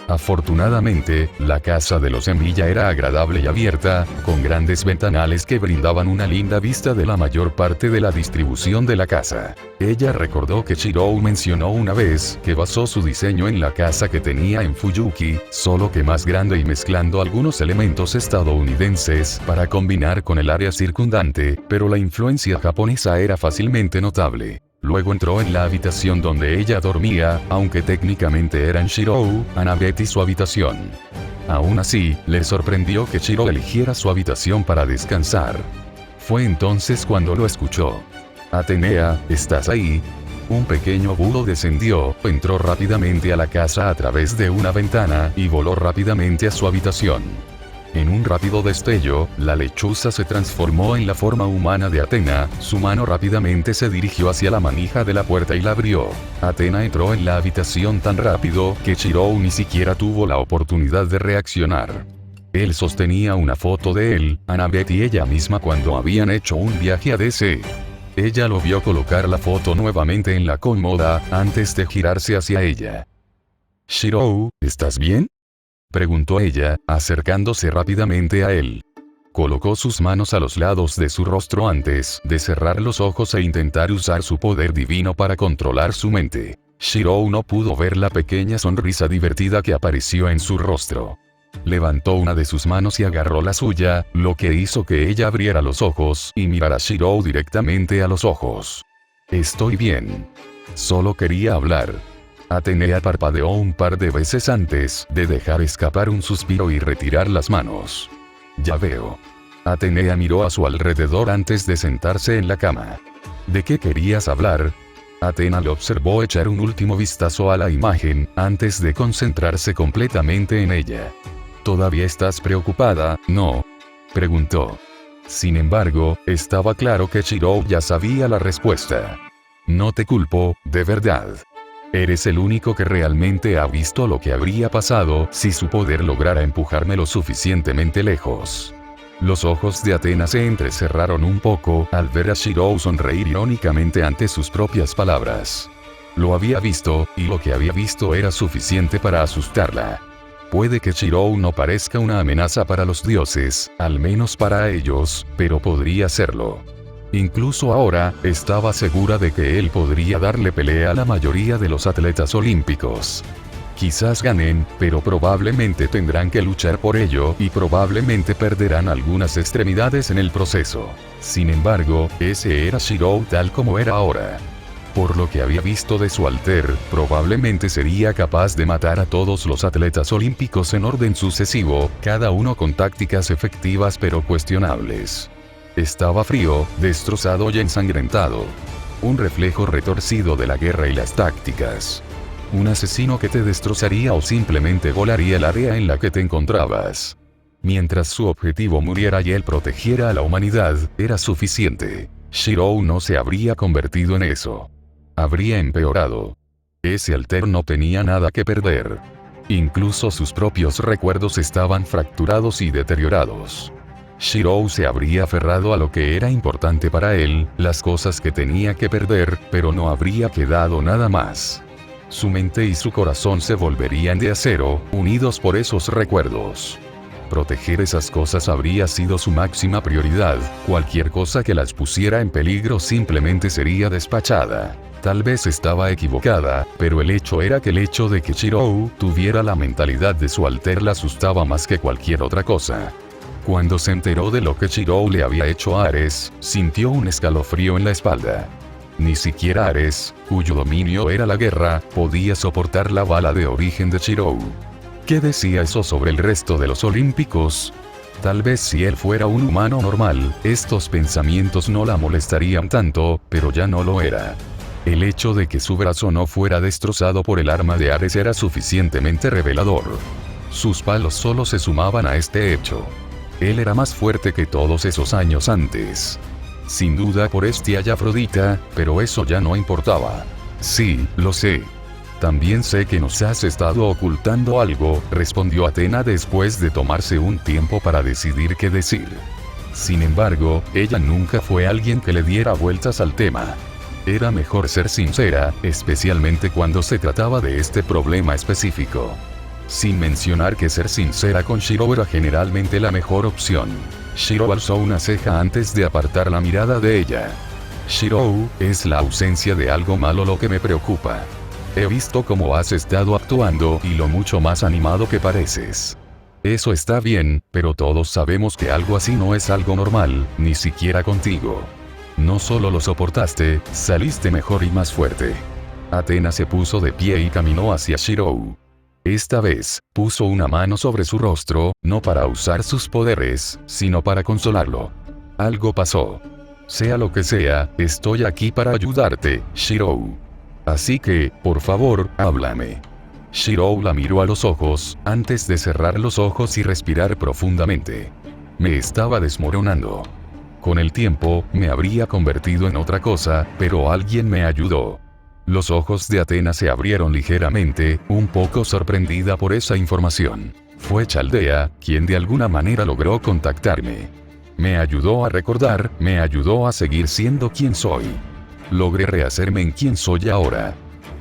Afortunadamente, la casa de los Emilia era agradable y abierta, con grandes ventanales que brindaban una linda vista de la mayor parte de la distribución de la casa. Ella recordó que Shirou mencionó una vez que basó su diseño en la casa que tenía en Fuyuki, solo que más grande y mezclando algunos elementos estadounidenses para combinar con el área circundante, pero la influencia japonesa era fácilmente notable. Luego entró en la habitación donde ella dormía, aunque técnicamente eran Shirou, Annabeth y su habitación. Aún así, le sorprendió que Shirou eligiera su habitación para descansar. Fue entonces cuando lo escuchó. Atenea, ¿estás ahí? Un pequeño búho descendió, entró rápidamente a la casa a través de una ventana y voló rápidamente a su habitación. En un rápido destello, la lechuza se transformó en la forma humana de Atena, su mano rápidamente se dirigió hacia la manija de la puerta y la abrió. Atena entró en la habitación tan rápido que Shirou ni siquiera tuvo la oportunidad de reaccionar. Él sostenía una foto de él, Annabeth y ella misma cuando habían hecho un viaje a DC. Ella lo vio colocar la foto nuevamente en la cómoda, antes de girarse hacia ella. «Shirou, ¿estás bien?», preguntó ella, acercándose rápidamente a él. Colocó sus manos a los lados de su rostro antes de cerrar los ojos e intentar usar su poder divino para controlar su mente. Shirou no pudo ver la pequeña sonrisa divertida que apareció en su rostro. Levantó una de sus manos y agarró la suya, lo que hizo que ella abriera los ojos y mirara a Shirou directamente a los ojos. Estoy bien. Solo quería hablar. Atenea parpadeó un par de veces antes de dejar escapar un suspiro y retirar las manos. Ya veo. Atenea miró a su alrededor antes de sentarse en la cama. ¿De qué querías hablar? Atena le observó echar un último vistazo a la imagen, antes de concentrarse completamente en ella. ¿Todavía estás preocupada, no? Preguntó. Sin embargo, estaba claro que Shirou ya sabía la respuesta. No te culpo, de verdad. Eres el único que realmente ha visto lo que habría pasado si su poder lograra empujarme lo suficientemente lejos. Los ojos de Atena se entrecerraron un poco al ver a Shirou sonreír irónicamente ante sus propias palabras. Lo había visto, y lo que había visto era suficiente para asustarla. Puede que Shirou no parezca una amenaza para los dioses, al menos para ellos, pero podría serlo. Incluso ahora, estaba segura de que él podría darle pelea a la mayoría de los atletas olímpicos. Quizás ganen, pero probablemente tendrán que luchar por ello y probablemente perderán algunas extremidades en el proceso. Sin embargo, ese era Shirou tal como era ahora. Por lo que había visto de su alter, probablemente sería capaz de matar a todos los atletas olímpicos en orden sucesivo, cada uno con tácticas efectivas pero cuestionables. Estaba frío, destrozado y ensangrentado. Un reflejo retorcido de la guerra y las tácticas. Un asesino que te destrozaría o simplemente volaría el área en la que te encontrabas. Mientras su objetivo muriera y él protegiera a la humanidad, era suficiente. Shirou no se habría convertido en eso. Habría empeorado. Ese alter no tenía nada que perder. Incluso sus propios recuerdos estaban fracturados y deteriorados. Shirou se habría aferrado a lo que era importante para él, las cosas que tenía que perder, pero no habría quedado nada más. Su mente y su corazón se volverían de acero, unidos por esos recuerdos. Proteger esas cosas habría sido su máxima prioridad, cualquier cosa que las pusiera en peligro simplemente sería despachada. Tal vez estaba equivocada, pero el hecho era que el hecho de que Shirou tuviera la mentalidad de su alter la asustaba más que cualquier otra cosa. Cuando se enteró de lo que Shirou le había hecho a Ares, sintió un escalofrío en la espalda. Ni siquiera Ares, cuyo dominio era la guerra, podía soportar la bala de origen de Shirou. ¿Qué decía eso sobre el resto de los olímpicos? Tal vez si él fuera un humano normal, estos pensamientos no la molestarían tanto, pero ya no lo era. El hecho de que su brazo no fuera destrozado por el arma de Ares era suficientemente revelador. Sus palos solo se sumaban a este hecho. Él era más fuerte que todos esos años antes. Sin duda por Hestia y Afrodita, pero eso ya no importaba. Sí, lo sé. También sé que nos has estado ocultando algo, respondió Atena después de tomarse un tiempo para decidir qué decir. Sin embargo, ella nunca fue alguien que le diera vueltas al tema. Era mejor ser sincera, especialmente cuando se trataba de este problema específico. Sin mencionar que ser sincera con Shirou era generalmente la mejor opción. Shirou alzó una ceja antes de apartar la mirada de ella. Shirou, es la ausencia de algo malo lo que me preocupa. He visto cómo has estado actuando y lo mucho más animado que pareces. Eso está bien, pero todos sabemos que algo así no es algo normal, ni siquiera contigo. No solo lo soportaste, saliste mejor y más fuerte. Atena se puso de pie y caminó hacia Shirou. Esta vez, puso una mano sobre su rostro, no para usar sus poderes, sino para consolarlo. Algo pasó. Sea lo que sea, estoy aquí para ayudarte, Shirou. Así que, por favor, háblame. Shirou la miró a los ojos, antes de cerrar los ojos y respirar profundamente. Me estaba desmoronando. Con el tiempo, me habría convertido en otra cosa, pero alguien me ayudó. Los ojos de Atena se abrieron ligeramente, un poco sorprendida por esa información. Fue Chaldea, quien de alguna manera logró contactarme. Me ayudó a recordar, me ayudó a seguir siendo quien soy. Logré rehacerme en quien soy ahora.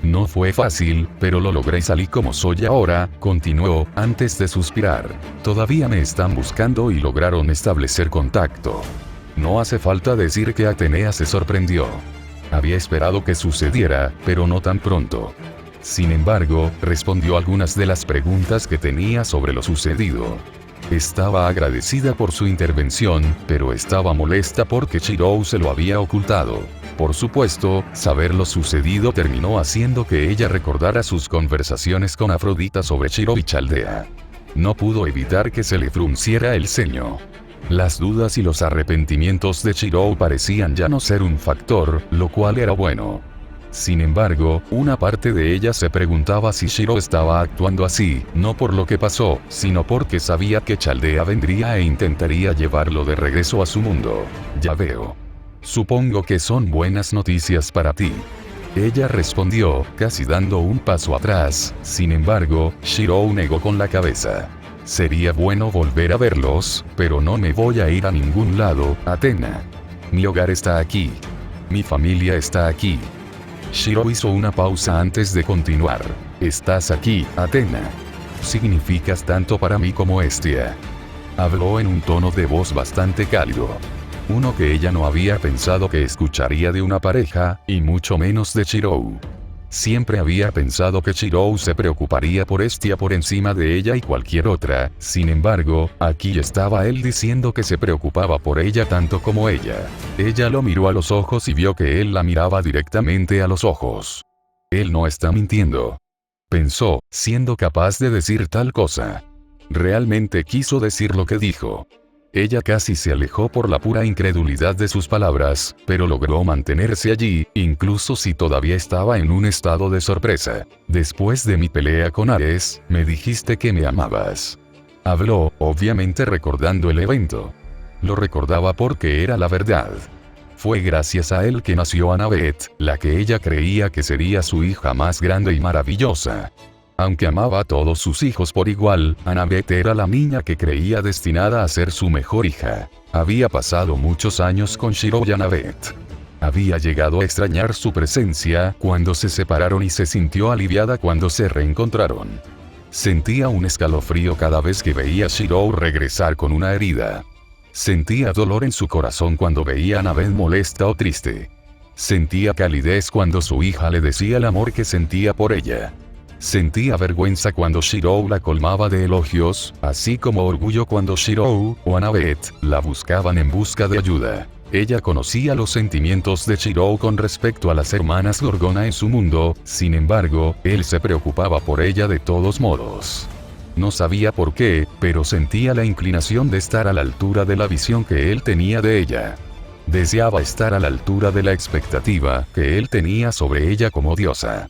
No fue fácil, pero lo logré y salí como soy ahora, continuó, antes de suspirar. Todavía me están buscando y lograron establecer contacto. No hace falta decir que Atenea se sorprendió. Había esperado que sucediera, pero no tan pronto. Sin embargo, respondió algunas de las preguntas que tenía sobre lo sucedido. Estaba agradecida por su intervención, pero estaba molesta porque Shirou se lo había ocultado. Por supuesto, saber lo sucedido terminó haciendo que ella recordara sus conversaciones con Afrodita sobre Shirou y Chaldea. No pudo evitar que se le frunciera el ceño. Las dudas y los arrepentimientos de Shirou parecían ya no ser un factor, lo cual era bueno. Sin embargo, una parte de ella se preguntaba si Shirou estaba actuando así, no por lo que pasó, sino porque sabía que Chaldea vendría e intentaría llevarlo de regreso a su mundo. Ya veo. Supongo que son buenas noticias para ti. Ella respondió, casi dando un paso atrás. Sin embargo, Shirou negó con la cabeza. Sería bueno volver a verlos, pero no me voy a ir a ningún lado, Athena. Mi hogar está aquí. Mi familia está aquí. Shirou hizo una pausa antes de continuar. Estás aquí, Athena. Significas tanto para mí como Hestia. Habló en un tono de voz bastante cálido. Uno que ella no había pensado que escucharía de una pareja, y mucho menos de Shirou. Siempre había pensado que Shirou se preocuparía por Hestia por encima de ella y cualquier otra. Sin embargo, aquí estaba él diciendo que se preocupaba por ella tanto como ella. Ella lo miró a los ojos y vio que él la miraba directamente a los ojos. Él no está mintiendo. Pensó, siendo capaz de decir tal cosa. Realmente quiso decir lo que dijo. Ella casi se alejó por la pura incredulidad de sus palabras, pero logró mantenerse allí, incluso si todavía estaba en un estado de sorpresa. Después de mi pelea con Ares, me dijiste que me amabas. Habló, obviamente recordando el evento. Lo recordaba porque era la verdad. Fue gracias a él que nació Annabeth, la que ella creía que sería su hija más grande y maravillosa. Aunque amaba a todos sus hijos por igual, Annabeth era la niña que creía destinada a ser su mejor hija. Había pasado muchos años con Shirou y Annabeth. Había llegado a extrañar su presencia cuando se separaron y se sintió aliviada cuando se reencontraron. Sentía un escalofrío cada vez que veía a Shirou regresar con una herida. Sentía dolor en su corazón cuando veía a Annabeth molesta o triste. Sentía calidez cuando su hija le decía el amor que sentía por ella. Sentía vergüenza cuando Shirou la colmaba de elogios, así como orgullo cuando Shirou o Annabeth la buscaban en busca de ayuda. Ella conocía los sentimientos de Shirou con respecto a las hermanas Gorgona en su mundo, sin embargo, él se preocupaba por ella de todos modos. No sabía por qué, pero sentía la inclinación de estar a la altura de la visión que él tenía de ella. Deseaba estar a la altura de la expectativa que él tenía sobre ella como diosa.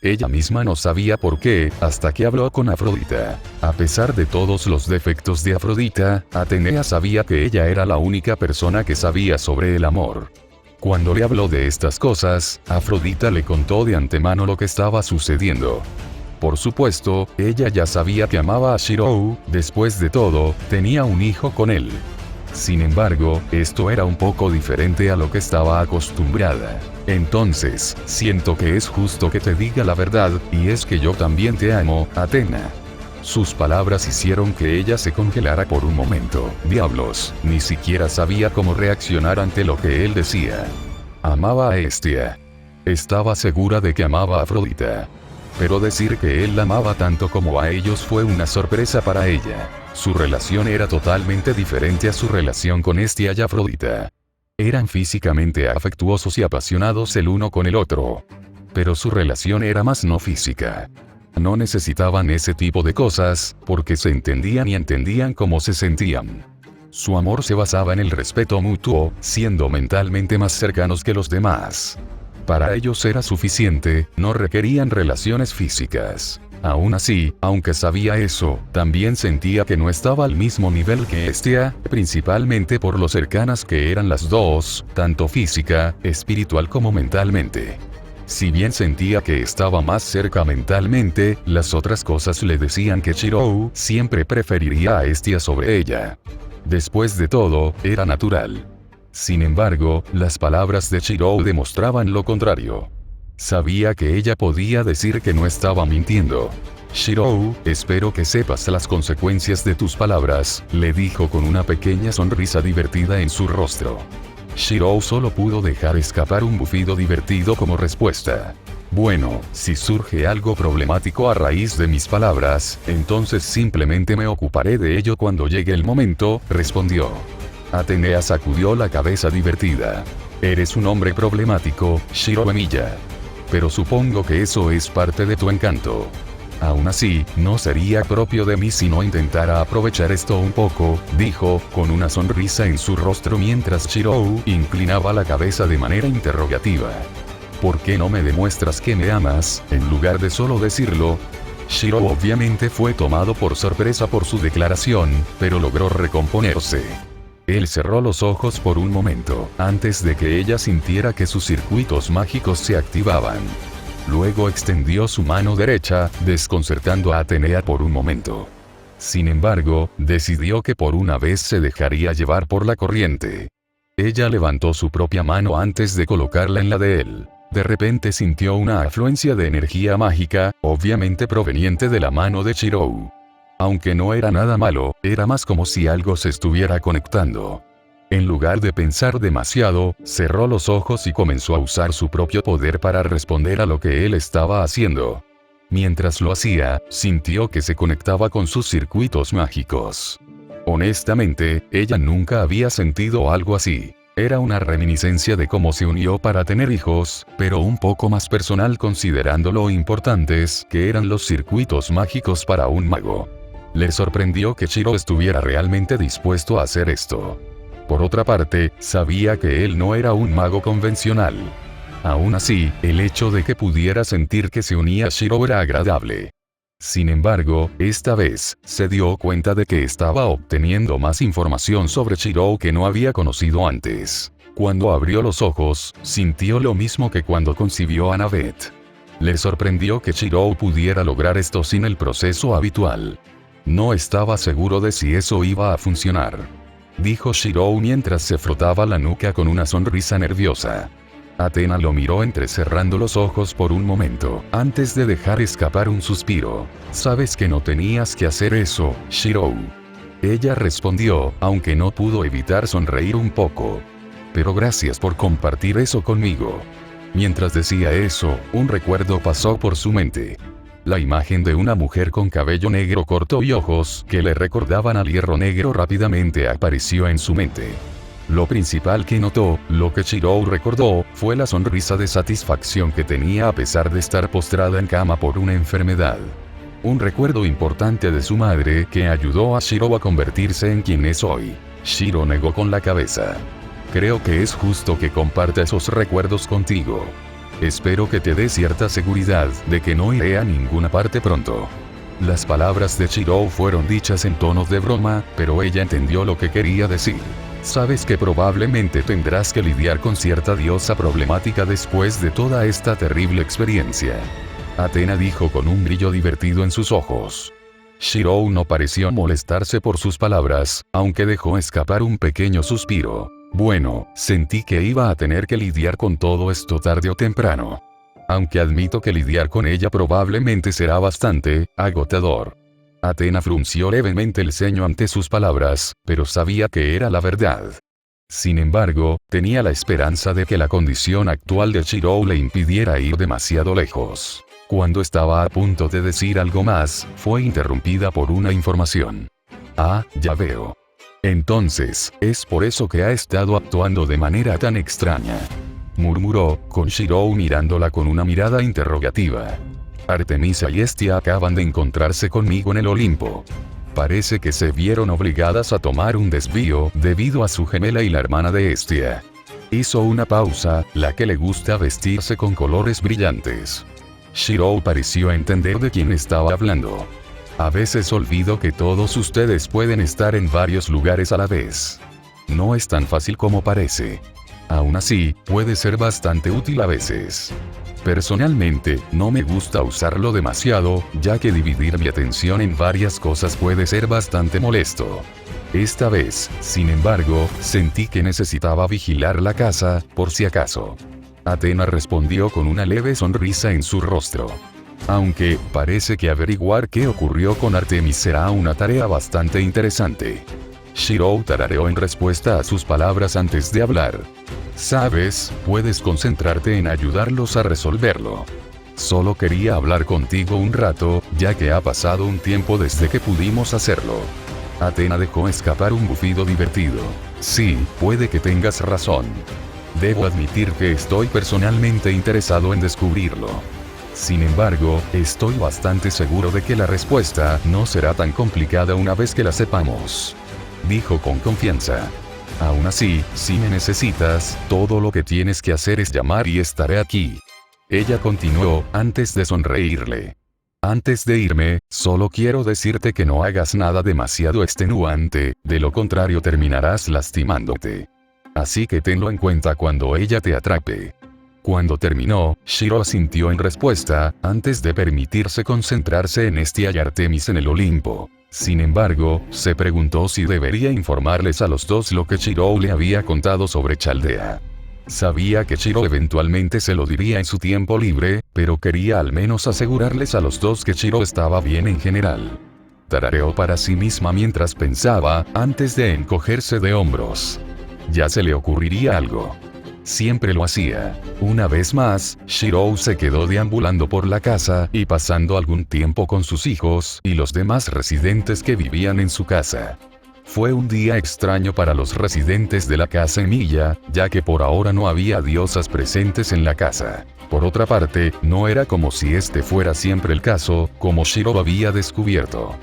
Ella misma no sabía por qué, hasta que habló con Afrodita. A pesar de todos los defectos de Afrodita, Atenea sabía que ella era la única persona que sabía sobre el amor. Cuando le habló de estas cosas, Afrodita le contó de antemano lo que estaba sucediendo. Por supuesto, ella ya sabía que amaba a Shirou, después de todo, tenía un hijo con él. Sin embargo, esto era un poco diferente a lo que estaba acostumbrada. Entonces, siento que es justo que te diga la verdad, y es que yo también te amo, Athena. Sus palabras hicieron que ella se congelara por un momento. Diablos, ni siquiera sabía cómo reaccionar ante lo que él decía. Amaba a Hestia. Estaba segura de que amaba a Afrodita. Pero decir que él la amaba tanto como a ellos fue una sorpresa para ella. Su relación era totalmente diferente a su relación con Hestia y Afrodita. Eran físicamente afectuosos y apasionados el uno con el otro. Pero su relación era más no física. No necesitaban ese tipo de cosas, porque se entendían y entendían cómo se sentían. Su amor se basaba en el respeto mutuo, siendo mentalmente más cercanos que los demás. Para ellos era suficiente, no requerían relaciones físicas. Aún así, aunque sabía eso, también sentía que no estaba al mismo nivel que Hestia, principalmente por lo cercanas que eran las dos, tanto física, espiritual como mentalmente. Si bien sentía que estaba más cerca mentalmente, las otras cosas le decían que Shirou siempre preferiría a Hestia sobre ella. Después de todo, era natural. Sin embargo, las palabras de Shirou demostraban lo contrario. Sabía que ella podía decir que no estaba mintiendo. Shirou, espero que sepas las consecuencias de tus palabras, le dijo con una pequeña sonrisa divertida en su rostro. Shirou solo pudo dejar escapar un bufido divertido como respuesta. Bueno, si surge algo problemático a raíz de mis palabras, entonces simplemente me ocuparé de ello cuando llegue el momento, respondió. Atenea sacudió la cabeza divertida. Eres un hombre problemático, Shiro Emiya. Pero supongo que eso es parte de tu encanto. Aún así, no sería propio de mí si no intentara aprovechar esto un poco, dijo, con una sonrisa en su rostro mientras Shirou inclinaba la cabeza de manera interrogativa. ¿Por qué no me demuestras que me amas, en lugar de solo decirlo? Shirou obviamente fue tomado por sorpresa por su declaración, pero logró recomponerse. Él cerró los ojos por un momento, antes de que ella sintiera que sus circuitos mágicos se activaban. Luego extendió su mano derecha, desconcertando a Atenea por un momento. Sin embargo, decidió que por una vez se dejaría llevar por la corriente. Ella levantó su propia mano antes de colocarla en la de él. De repente sintió una afluencia de energía mágica, obviamente proveniente de la mano de Shirou. Aunque no era nada malo, era más como si algo se estuviera conectando. En lugar de pensar demasiado, cerró los ojos y comenzó a usar su propio poder para responder a lo que él estaba haciendo. Mientras lo hacía, sintió que se conectaba con sus circuitos mágicos. Honestamente, ella nunca había sentido algo así. Era una reminiscencia de cómo se unió para tener hijos, pero un poco más personal considerando lo importantes que eran los circuitos mágicos para un mago. Le sorprendió que Shiro estuviera realmente dispuesto a hacer esto. Por otra parte, sabía que él no era un mago convencional. Aún así, el hecho de que pudiera sentir que se unía a Shiro era agradable. Sin embargo, esta vez, se dio cuenta de que estaba obteniendo más información sobre Shiro que no había conocido antes. Cuando abrió los ojos, sintió lo mismo que cuando concibió a Annabeth. Le sorprendió que Shiro pudiera lograr esto sin el proceso habitual. No estaba seguro de si eso iba a funcionar, dijo Shirou mientras se frotaba la nuca con una sonrisa nerviosa. Atena lo miró entrecerrando los ojos por un momento, antes de dejar escapar un suspiro. Sabes que no tenías que hacer eso, Shirou. Ella respondió, aunque no pudo evitar sonreír un poco. Pero gracias por compartir eso conmigo. Mientras decía eso, un recuerdo pasó por su mente. La imagen de una mujer con cabello negro corto y ojos que le recordaban al hierro negro rápidamente apareció en su mente. Lo principal que notó, lo que Shirou recordó, fue la sonrisa de satisfacción que tenía a pesar de estar postrada en cama por una enfermedad. Un recuerdo importante de su madre que ayudó a Shirou a convertirse en quien es hoy. Shiro negó con la cabeza. Creo que es justo que comparta esos recuerdos contigo. Espero que te dé cierta seguridad de que no iré a ninguna parte pronto. Las palabras de Shirou fueron dichas en tonos de broma, pero ella entendió lo que quería decir. Sabes que probablemente tendrás que lidiar con cierta diosa problemática después de toda esta terrible experiencia. Atena dijo con un brillo divertido en sus ojos. Shirou no pareció molestarse por sus palabras, aunque dejó escapar un pequeño suspiro. Bueno, sentí que iba a tener que lidiar con todo esto tarde o temprano. Aunque admito que lidiar con ella probablemente será bastante agotador. Atena frunció levemente el ceño ante sus palabras, pero sabía que era la verdad. Sin embargo, tenía la esperanza de que la condición actual de Shirou le impidiera ir demasiado lejos. Cuando estaba a punto de decir algo más, fue interrumpida por una información. Ah, ya veo. Entonces, es por eso que ha estado actuando de manera tan extraña, murmuró, con Shirou mirándola con una mirada interrogativa. Artemisa y Hestia acaban de encontrarse conmigo en el Olimpo. Parece que se vieron obligadas a tomar un desvío debido a su gemela y la hermana de Hestia. Hizo una pausa, la que le gusta vestirse con colores brillantes. Shirou pareció entender de quién estaba hablando. A veces olvido que todos ustedes pueden estar en varios lugares a la vez. No es tan fácil como parece. Aún así, puede ser bastante útil a veces. Personalmente, no me gusta usarlo demasiado, ya que dividir mi atención en varias cosas puede ser bastante molesto. Esta vez, sin embargo, sentí que necesitaba vigilar la casa, por si acaso. Atena respondió con una leve sonrisa en su rostro. Aunque, parece que averiguar qué ocurrió con Artemis será una tarea bastante interesante. Shirou tarareó en respuesta a sus palabras antes de hablar. Sabes, puedes concentrarte en ayudarlos a resolverlo. Solo quería hablar contigo un rato, ya que ha pasado un tiempo desde que pudimos hacerlo. Athena dejó escapar un bufido divertido. Sí, puede que tengas razón. Debo admitir que estoy personalmente interesado en descubrirlo. Sin embargo, estoy bastante seguro de que la respuesta no será tan complicada una vez que la sepamos. Dijo con confianza. Aún así, si me necesitas, todo lo que tienes que hacer es llamar y estaré aquí. Ella continuó, antes de sonreírle. Antes de irme, solo quiero decirte que no hagas nada demasiado extenuante, de lo contrario terminarás lastimándote. Así que tenlo en cuenta cuando ella te atrape. Cuando terminó, Shiro asintió en respuesta, antes de permitirse concentrarse en Hestia y Artemis en el Olimpo. Sin embargo, se preguntó si debería informarles a los dos lo que Shiro le había contado sobre Chaldea. Sabía que Shiro eventualmente se lo diría en su tiempo libre, pero quería al menos asegurarles a los dos que Shiro estaba bien en general. Tarareó para sí misma mientras pensaba, antes de encogerse de hombros. Ya se le ocurriría algo. Siempre lo hacía. Una vez más, Shiro se quedó deambulando por la casa y pasando algún tiempo con sus hijos y los demás residentes que vivían en su casa. Fue un día extraño para los residentes de la casa Emilia, ya que por ahora no había diosas presentes en la casa. Por otra parte, no era como si este fuera siempre el caso, como Shiro había descubierto.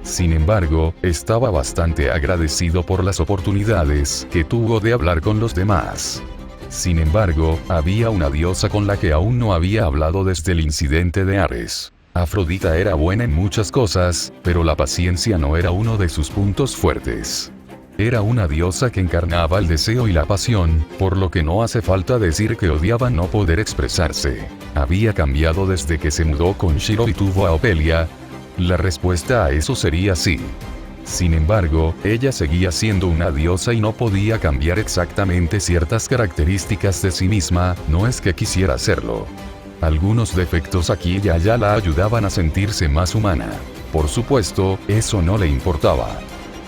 Sin embargo, estaba bastante agradecido por las oportunidades que tuvo de hablar con los demás. Sin embargo, había una diosa con la que aún no había hablado desde el incidente de Ares. Afrodita era buena en muchas cosas, pero la paciencia no era uno de sus puntos fuertes. Era una diosa que encarnaba el deseo y la pasión, por lo que no hace falta decir que odiaba no poder expresarse. ¿Había cambiado desde que se mudó con Shiro y tuvo a Opelia? La respuesta a eso sería sí. Sin embargo, ella seguía siendo una diosa y no podía cambiar exactamente ciertas características de sí misma, no es que quisiera hacerlo. Algunos defectos aquí y allá la ayudaban a sentirse más humana. Por supuesto, eso no le importaba.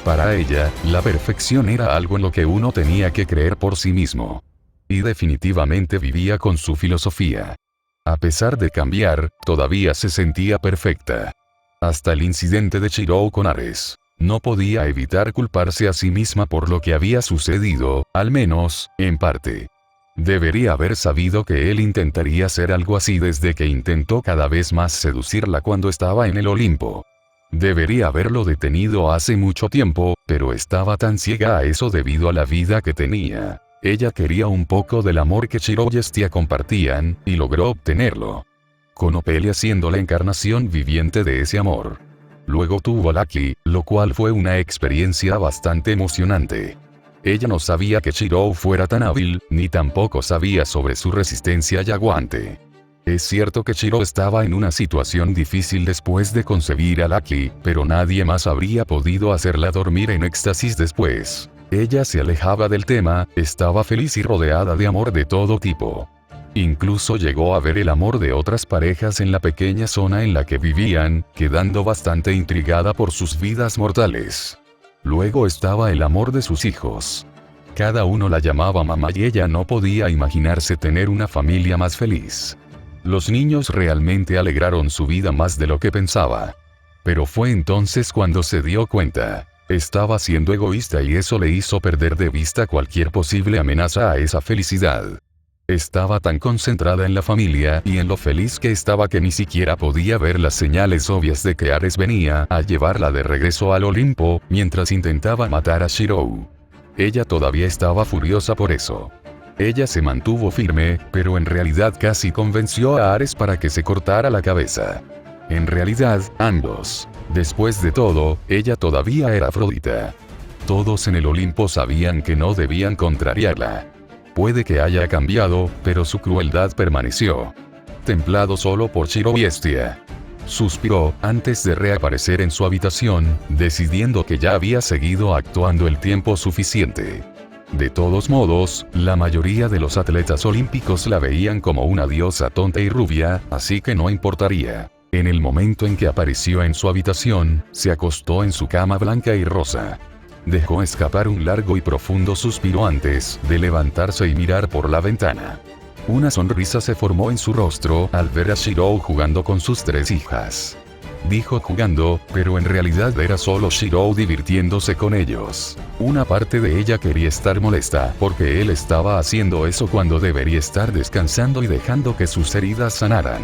Para ella, la perfección era algo en lo que uno tenía que creer por sí mismo. Y definitivamente vivía con su filosofía. A pesar de cambiar, todavía se sentía perfecta. Hasta el incidente de Shiro con Ares. No podía evitar culparse a sí misma por lo que había sucedido, al menos, en parte. Debería haber sabido que él intentaría hacer algo así desde que intentó cada vez más seducirla cuando estaba en el Olimpo. Debería haberlo detenido hace mucho tiempo, pero estaba tan ciega a eso debido a la vida que tenía. Ella quería un poco del amor que Shiro y Hestia compartían, y logró obtenerlo. Con Opelia siendo la encarnación viviente de ese amor. Luego tuvo a Lucky, lo cual fue una experiencia bastante emocionante. Ella no sabía que Shiro fuera tan hábil, ni tampoco sabía sobre su resistencia y aguante. Es cierto que Shiro estaba en una situación difícil después de concebir a Lucky, pero nadie más habría podido hacerla dormir en éxtasis después. Ella se alejaba del tema, estaba feliz y rodeada de amor de todo tipo. Incluso llegó a ver el amor de otras parejas en la pequeña zona en la que vivían, quedando bastante intrigada por sus vidas mortales. Luego estaba el amor de sus hijos. Cada uno la llamaba mamá y ella no podía imaginarse tener una familia más feliz. Los niños realmente alegraron su vida más de lo que pensaba. Pero fue entonces cuando se dio cuenta. Estaba siendo egoísta y eso le hizo perder de vista cualquier posible amenaza a esa felicidad. Estaba tan concentrada en la familia y en lo feliz que estaba que ni siquiera podía ver las señales obvias de que Ares venía a llevarla de regreso al Olimpo, mientras intentaba matar a Shiro. Ella todavía estaba furiosa por eso. Ella se mantuvo firme, pero en realidad casi convenció a Ares para que se cortara la cabeza. En realidad, ambos. Después de todo, ella todavía era Afrodita. Todos en el Olimpo sabían que no debían contrariarla. Puede que haya cambiado, pero su crueldad permaneció. Templado solo por Shiro y Hestia. Suspiró, antes de reaparecer en su habitación, decidiendo que ya había seguido actuando el tiempo suficiente. De todos modos, la mayoría de los atletas olímpicos la veían como una diosa tonta y rubia, así que no importaría. En el momento en que apareció en su habitación, se acostó en su cama blanca y rosa. Dejó escapar un largo y profundo suspiro antes de levantarse y mirar por la ventana. Una sonrisa se formó en su rostro al ver a Shirou jugando con sus 3 hijas. Dijo jugando, pero en realidad era solo Shirou divirtiéndose con ellos. Una parte de ella quería estar molesta porque él estaba haciendo eso cuando debería estar descansando y dejando que sus heridas sanaran.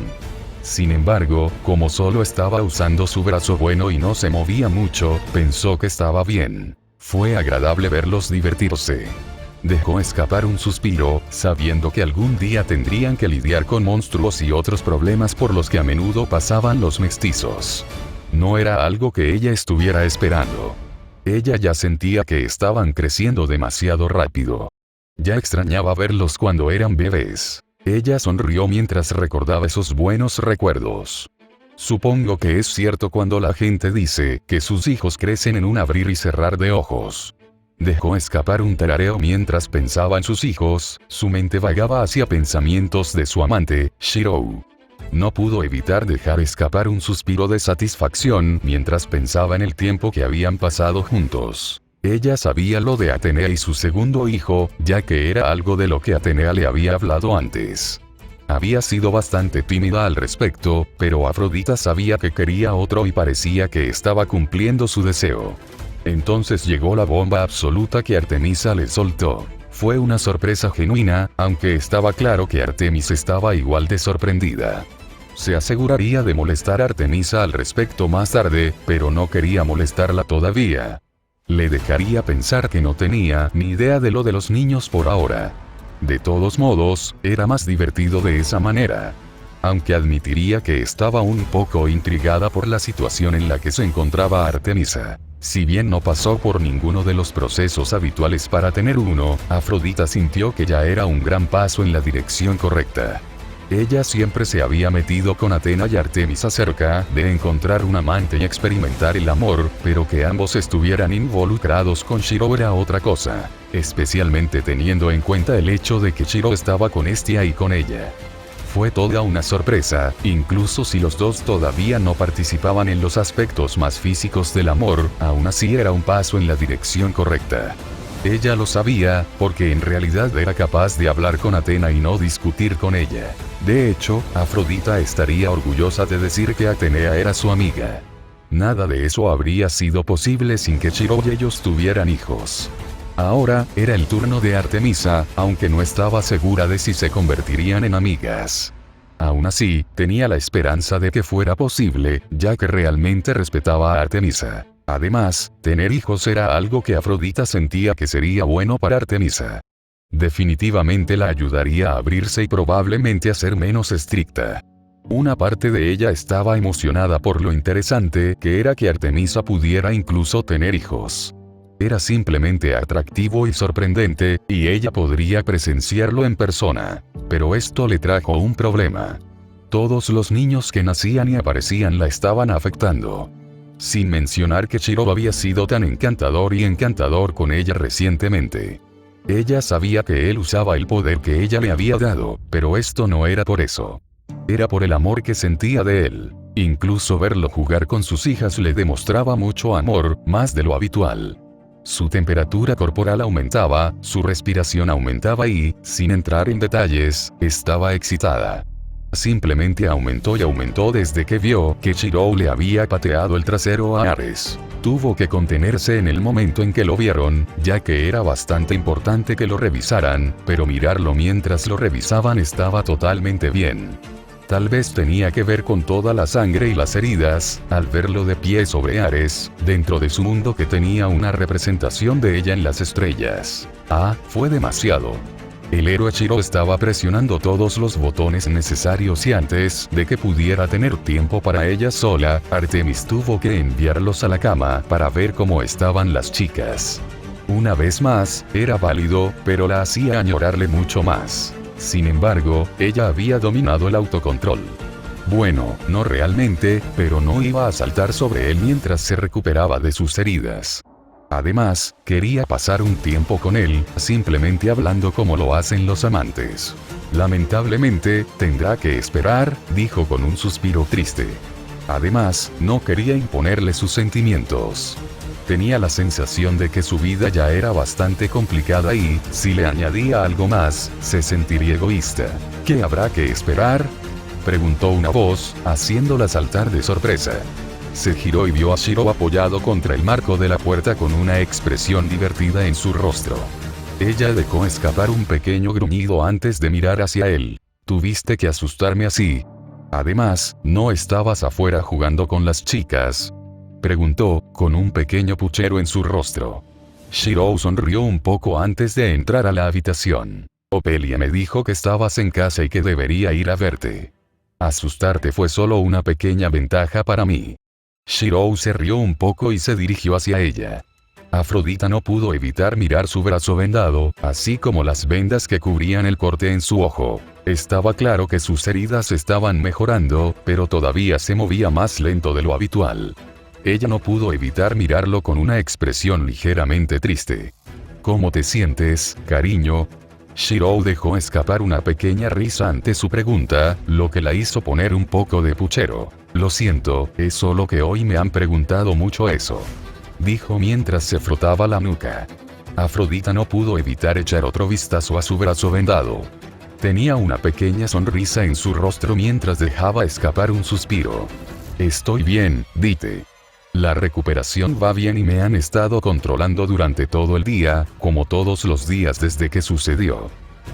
Sin embargo, como solo estaba usando su brazo bueno y no se movía mucho, pensó que estaba bien. Fue agradable verlos divertirse. Dejó escapar un suspiro, sabiendo que algún día tendrían que lidiar con monstruos y otros problemas por los que a menudo pasaban los mestizos. No era algo que ella estuviera esperando. Ella ya sentía que estaban creciendo demasiado rápido. Ya extrañaba verlos cuando eran bebés. Ella sonrió mientras recordaba esos buenos recuerdos. Supongo que es cierto cuando la gente dice que sus hijos crecen en un abrir y cerrar de ojos. Dejó escapar un tarareo mientras pensaba en sus hijos, su mente vagaba hacia pensamientos de su amante, Shirou. No pudo evitar dejar escapar un suspiro de satisfacción mientras pensaba en el tiempo que habían pasado juntos. Ella sabía lo de Atenea y su segundo hijo, ya que era algo de lo que Atenea le había hablado antes. Había sido bastante tímida al respecto, pero Afrodita sabía que quería otro y parecía que estaba cumpliendo su deseo. Entonces llegó la bomba absoluta que Artemisa le soltó. Fue una sorpresa genuina, aunque estaba claro que Artemis estaba igual de sorprendida. Se aseguraría de molestar a Artemisa al respecto más tarde, pero no quería molestarla todavía. Le dejaría pensar que no tenía ni idea de lo de los niños por ahora. De todos modos, era más divertido de esa manera. Aunque admitiría que estaba un poco intrigada por la situación en la que se encontraba Artemisa. Si bien no pasó por ninguno de los procesos habituales para tener uno, Afrodita sintió que ya era un gran paso en la dirección correcta. Ella siempre se había metido con Atena y Artemis acerca de encontrar un amante y experimentar el amor, pero que ambos estuvieran involucrados con Shirou era otra cosa, especialmente teniendo en cuenta el hecho de que Shirou estaba con Hestia y con ella. Fue toda una sorpresa, incluso si los dos todavía no participaban en los aspectos más físicos del amor, aún así era un paso en la dirección correcta. Ella lo sabía, porque en realidad era capaz de hablar con Atena y no discutir con ella. De hecho, Afrodita estaría orgullosa de decir que Atenea era su amiga. Nada de eso habría sido posible sin que Shirou y ellos tuvieran hijos. Ahora, era el turno de Artemisa, aunque no estaba segura de si se convertirían en amigas. Aún así, tenía la esperanza de que fuera posible, ya que realmente respetaba a Artemisa. Además, tener hijos era algo que Afrodita sentía que sería bueno para Artemisa. Definitivamente la ayudaría a abrirse y probablemente a ser menos estricta. Una parte de ella estaba emocionada por lo interesante que era que Artemisa pudiera incluso tener hijos. Era simplemente atractivo y sorprendente, y ella podría presenciarlo en persona. Pero esto le trajo un problema. Todos los niños que nacían y aparecían la estaban afectando. Sin mencionar que Shirou había sido tan encantador con ella recientemente. Ella sabía que él usaba el poder que ella le había dado, pero esto no era por eso. Era por el amor que sentía de él. Incluso verlo jugar con sus hijas le demostraba mucho amor, más de lo habitual. Su temperatura corporal aumentaba, su respiración aumentaba y, sin entrar en detalles, estaba excitada. Simplemente aumentó y aumentó desde que vio que Shirou le había pateado el trasero a Ares. Tuvo que contenerse en el momento en que lo vieron, ya que era bastante importante que lo revisaran, pero mirarlo mientras lo revisaban estaba totalmente bien. Tal vez tenía que ver con toda la sangre y las heridas, al verlo de pie sobre Ares, dentro de su mundo que tenía una representación de ella en las estrellas. Fue demasiado. El héroe Shirou estaba presionando todos los botones necesarios y antes de que pudiera tener tiempo para ella sola, Artemis tuvo que enviarlos a la cama para ver cómo estaban las chicas. Una vez más, era válido, pero la hacía añorarle mucho más. Sin embargo, ella había dominado el autocontrol. Bueno, no realmente, pero no iba a saltar sobre él mientras se recuperaba de sus heridas. Además, quería pasar un tiempo con él, simplemente hablando como lo hacen los amantes. Lamentablemente, tendrá que esperar, dijo con un suspiro triste. Además, no quería imponerle sus sentimientos. Tenía la sensación de que su vida ya era bastante complicada y, si le añadía algo más, se sentiría egoísta. ¿Qué habrá que esperar?, preguntó una voz, haciéndola saltar de sorpresa. Se giró y vio a Shiro apoyado contra el marco de la puerta con una expresión divertida en su rostro. Ella dejó escapar un pequeño gruñido antes de mirar hacia él. «¿Tuviste que asustarme así? Además, ¿no estabas afuera jugando con las chicas?», preguntó, con un pequeño puchero en su rostro. Shiro sonrió un poco antes de entrar a la habitación. «Opelia me dijo que estabas en casa y que debería ir a verte. Asustarte fue solo una pequeña ventaja para mí». Shiro se rió un poco y se dirigió hacia ella. Afrodita no pudo evitar mirar su brazo vendado, así como las vendas que cubrían el corte en su ojo. Estaba claro que sus heridas estaban mejorando, pero todavía se movía más lento de lo habitual. Ella no pudo evitar mirarlo con una expresión ligeramente triste. «¿Cómo te sientes, cariño?». Shiro dejó escapar una pequeña risa ante su pregunta, lo que la hizo poner un poco de puchero. «Lo siento, es solo que hoy me han preguntado mucho eso», dijo mientras se frotaba la nuca. Afrodita no pudo evitar echar otro vistazo a su brazo vendado. Tenía una pequeña sonrisa en su rostro mientras dejaba escapar un suspiro. «Estoy bien, Dite. La recuperación va bien y me han estado controlando durante todo el día, como todos los días desde que sucedió».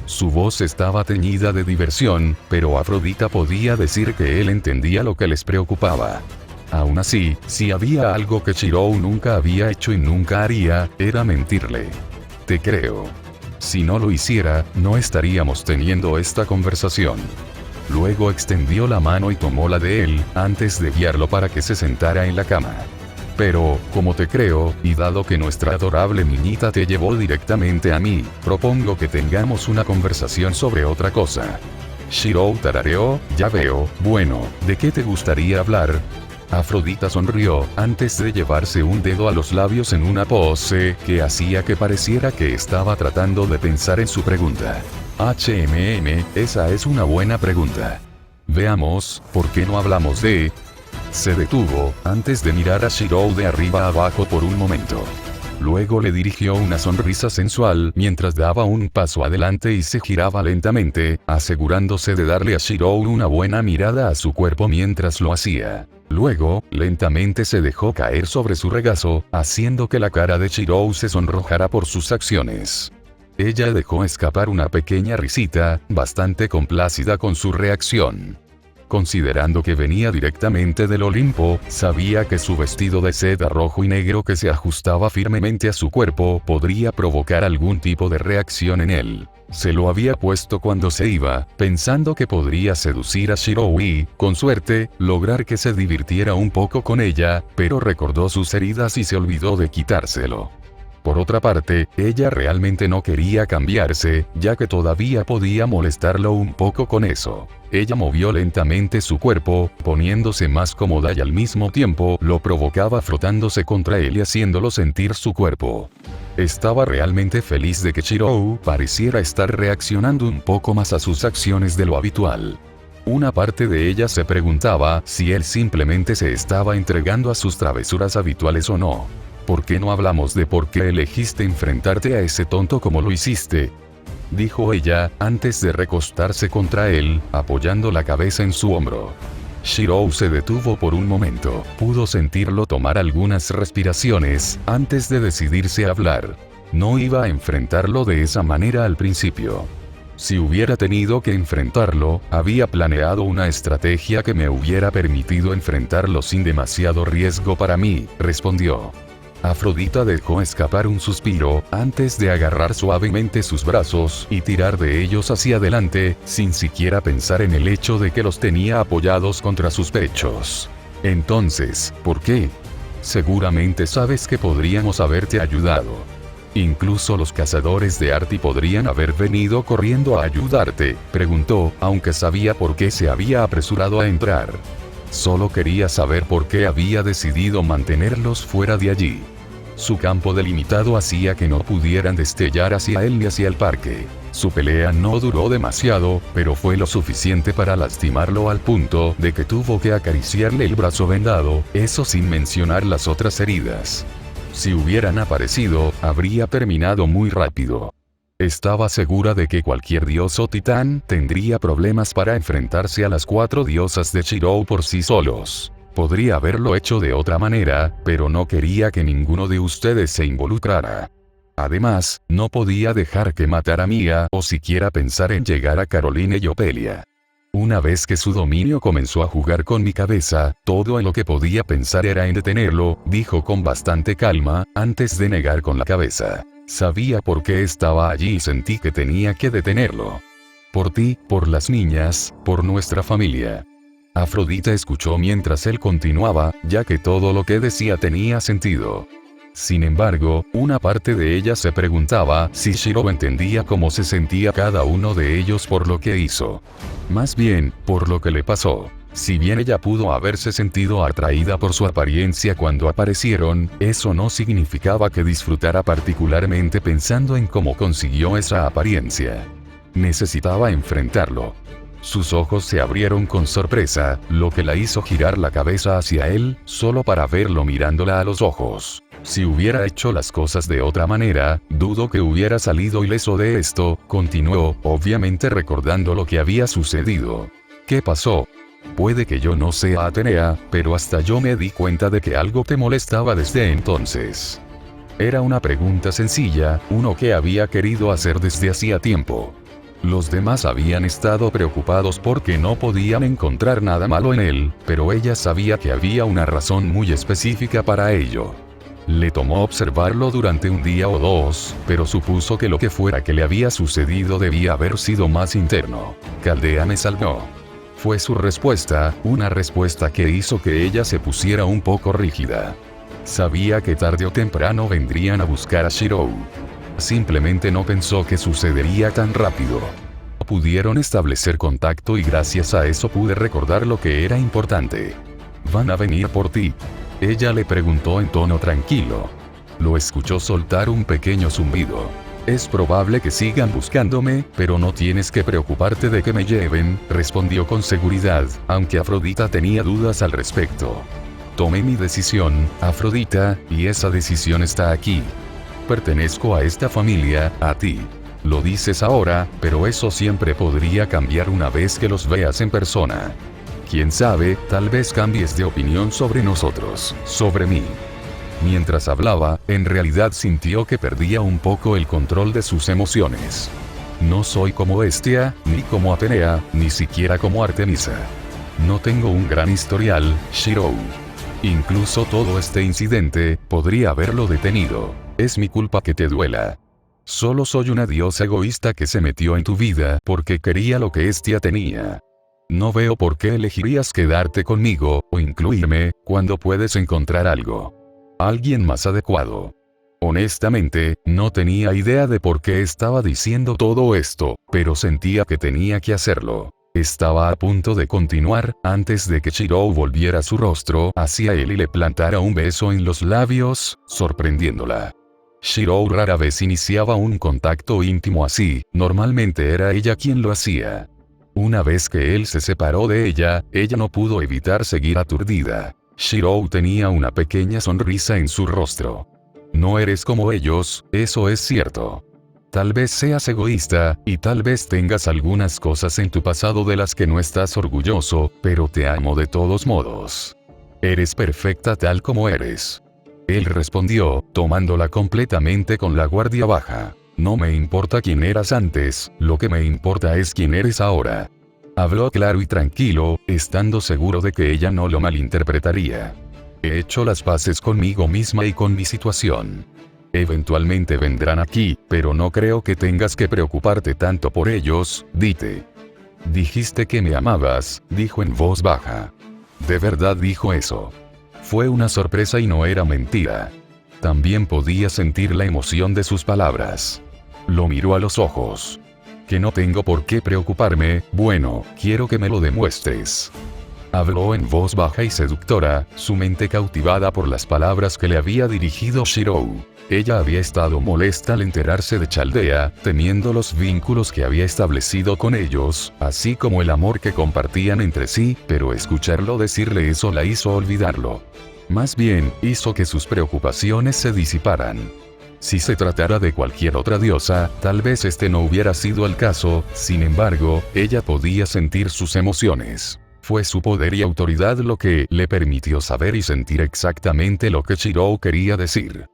Su voz estaba teñida de diversión, pero Afrodita podía decir que él entendía lo que les preocupaba. Aún así, si había algo que Shiro nunca había hecho y nunca haría, era mentirle. «Te creo. Si no lo hiciera, no estaríamos teniendo esta conversación». Luego extendió la mano y tomó la de él, antes de guiarlo para que se sentara en la cama. «Pero, como te creo, y dado que nuestra adorable niñita te llevó directamente a mí, propongo que tengamos una conversación sobre otra cosa». Shiro tarareó. «Ya veo, bueno, ¿de qué te gustaría hablar?». Afrodita sonrió, antes de llevarse un dedo a los labios en una pose que hacía que pareciera que estaba tratando de pensar en su pregunta. Esa es una buena pregunta. Veamos, ¿por qué no hablamos de...». Se detuvo, antes de mirar a Shiro de arriba a abajo por un momento. Luego le dirigió una sonrisa sensual mientras daba un paso adelante y se giraba lentamente, asegurándose de darle a Shiro una buena mirada a su cuerpo mientras lo hacía. Luego, lentamente se dejó caer sobre su regazo, haciendo que la cara de Shiro se sonrojara por sus acciones. Ella dejó escapar una pequeña risita, bastante complacida con su reacción. Considerando que venía directamente del Olimpo, sabía que su vestido de seda rojo y negro que se ajustaba firmemente a su cuerpo podría provocar algún tipo de reacción en él. Se lo había puesto cuando se iba, pensando que podría seducir a Shiro y, con suerte, lograr que se divirtiera un poco con ella, pero recordó sus heridas y se olvidó de quitárselo. Por otra parte, ella realmente no quería cambiarse, ya que todavía podía molestarlo un poco con eso. Ella movió lentamente su cuerpo, poniéndose más cómoda y al mismo tiempo lo provocaba frotándose contra él y haciéndolo sentir su cuerpo. Estaba realmente feliz de que Shiro pareciera estar reaccionando un poco más a sus acciones de lo habitual. Una parte de ella se preguntaba si él simplemente se estaba entregando a sus travesuras habituales o no. «¿Por qué no hablamos de por qué elegiste enfrentarte a ese tonto como lo hiciste?», dijo ella, antes de recostarse contra él, apoyando la cabeza en su hombro. Shiro se detuvo por un momento, pudo sentirlo tomar algunas respiraciones, antes de decidirse a hablar. No iba a enfrentarlo de esa manera al principio. Si hubiera tenido que enfrentarlo, había planeado una estrategia que me hubiera permitido enfrentarlo sin demasiado riesgo para mí, respondió. Afrodita dejó escapar un suspiro, antes de agarrar suavemente sus brazos y tirar de ellos hacia adelante, sin siquiera pensar en el hecho de que los tenía apoyados contra sus pechos. «Entonces, ¿por qué? Seguramente sabes que podríamos haberte ayudado. Incluso los cazadores de Arti podrían haber venido corriendo a ayudarte», preguntó, aunque sabía por qué se había apresurado a entrar. Solo quería saber por qué había decidido mantenerlos fuera de allí. Su campo delimitado hacía que no pudieran destellar hacia él ni hacia el parque. Su pelea no duró demasiado, pero fue lo suficiente para lastimarlo al punto de que tuvo que acariciarle el brazo vendado, eso sin mencionar las otras heridas. Si hubieran aparecido, habría terminado muy rápido. Estaba segura de que cualquier dios o titán tendría problemas para enfrentarse a las 4 diosas de Shirou por sí solos. Podría haberlo hecho de otra manera, pero no quería que ninguno de ustedes se involucrara. Además, no podía dejar que matara a Mia o siquiera pensar en llegar a Caroline y Opelia. Una vez que su dominio comenzó a jugar con mi cabeza, todo en lo que podía pensar era en detenerlo, dijo con bastante calma, antes de negar con la cabeza. Sabía por qué estaba allí y sentí que tenía que detenerlo. Por ti, por las niñas, por nuestra familia. Afrodita escuchó mientras él continuaba, ya que todo lo que decía tenía sentido. Sin embargo, una parte de ella se preguntaba si Shirou entendía cómo se sentía cada uno de ellos por lo que hizo. Más bien, por lo que le pasó. Si bien ella pudo haberse sentido atraída por su apariencia cuando aparecieron, eso no significaba que disfrutara particularmente pensando en cómo consiguió esa apariencia. Necesitaba enfrentarlo. Sus ojos se abrieron con sorpresa, lo que la hizo girar la cabeza hacia él, solo para verlo mirándola a los ojos. Si hubiera hecho las cosas de otra manera, dudo que hubiera salido ileso de esto, continuó, obviamente recordando lo que había sucedido. ¿Qué pasó? Puede que yo no sea Atenea, pero hasta yo me di cuenta de que algo te molestaba desde entonces. Era una pregunta sencilla, uno que había querido hacer desde hacía tiempo. Los demás habían estado preocupados porque no podían encontrar nada malo en él, pero ella sabía que había una razón muy específica para ello. Le tomó observarlo durante un día o dos, pero supuso que lo que fuera que le había sucedido debía haber sido más interno. Caldea me salvó. Fue su respuesta, una respuesta que hizo que ella se pusiera un poco rígida. Sabía que tarde o temprano vendrían a buscar a Shirou. Simplemente no pensó que sucedería tan rápido. Pudieron establecer contacto y gracias a eso pude recordar lo que era importante. ¿Van a venir por ti? Ella le preguntó en tono tranquilo. Lo escuchó soltar un pequeño zumbido. Es probable que sigan buscándome, pero no tienes que preocuparte de que me lleven, respondió con seguridad, aunque Afrodita tenía dudas al respecto. Tomé mi decisión, Afrodita, y esa decisión está aquí. Pertenezco a esta familia, a ti. Lo dices ahora, pero eso siempre podría cambiar una vez que los veas en persona. Quién sabe, tal vez cambies de opinión sobre nosotros, sobre mí. Mientras hablaba, en realidad sintió que perdía un poco el control de sus emociones. No soy como Hestia, ni como Atenea, ni siquiera como Artemisa. No tengo un gran historial, Shirou. Incluso todo este incidente, podría haberlo detenido. Es mi culpa que te duela. Solo soy una diosa egoísta que se metió en tu vida porque quería lo que Hestia tenía. No veo por qué elegirías quedarte conmigo, o incluirme, cuando puedes encontrar alguien más adecuado. Honestamente, no tenía idea de por qué estaba diciendo todo esto, pero sentía que tenía que hacerlo. Estaba a punto de continuar, antes de que Shirou volviera su rostro hacia él y le plantara un beso en los labios, sorprendiéndola. Shirou rara vez iniciaba un contacto íntimo así, normalmente era ella quien lo hacía. Una vez que él se separó de ella no pudo evitar seguir aturdida. Shirou tenía una pequeña sonrisa en su rostro. No eres como ellos, eso es cierto. Tal vez seas egoísta, y tal vez tengas algunas cosas en tu pasado de las que no estás orgulloso, pero te amo de todos modos. Eres perfecta tal como eres. Él respondió, tomándola completamente con la guardia baja. No me importa quién eras antes, lo que me importa es quién eres ahora. Habló claro y tranquilo, estando seguro de que ella no lo malinterpretaría. He hecho las paces conmigo misma y con mi situación. Eventualmente vendrán aquí, pero no creo que tengas que preocuparte tanto por ellos, dite. Dijiste que me amabas, dijo en voz baja. ¿De verdad dijo eso? Fue una sorpresa y no era mentira. También podía sentir la emoción de sus palabras. Lo miró a los ojos. Que no tengo por qué preocuparme, bueno, quiero que me lo demuestres. Habló en voz baja y seductora, su mente cautivada por las palabras que le había dirigido Shirou. Ella había estado molesta al enterarse de Chaldea, temiendo los vínculos que había establecido con ellos, así como el amor que compartían entre sí, pero escucharlo decirle eso la hizo olvidarlo. Más bien, hizo que sus preocupaciones se disiparan. Si se tratara de cualquier otra diosa, tal vez este no hubiera sido el caso, sin embargo, ella podía sentir sus emociones. Fue su poder y autoridad lo que le permitió saber y sentir exactamente lo que Shirou quería decir.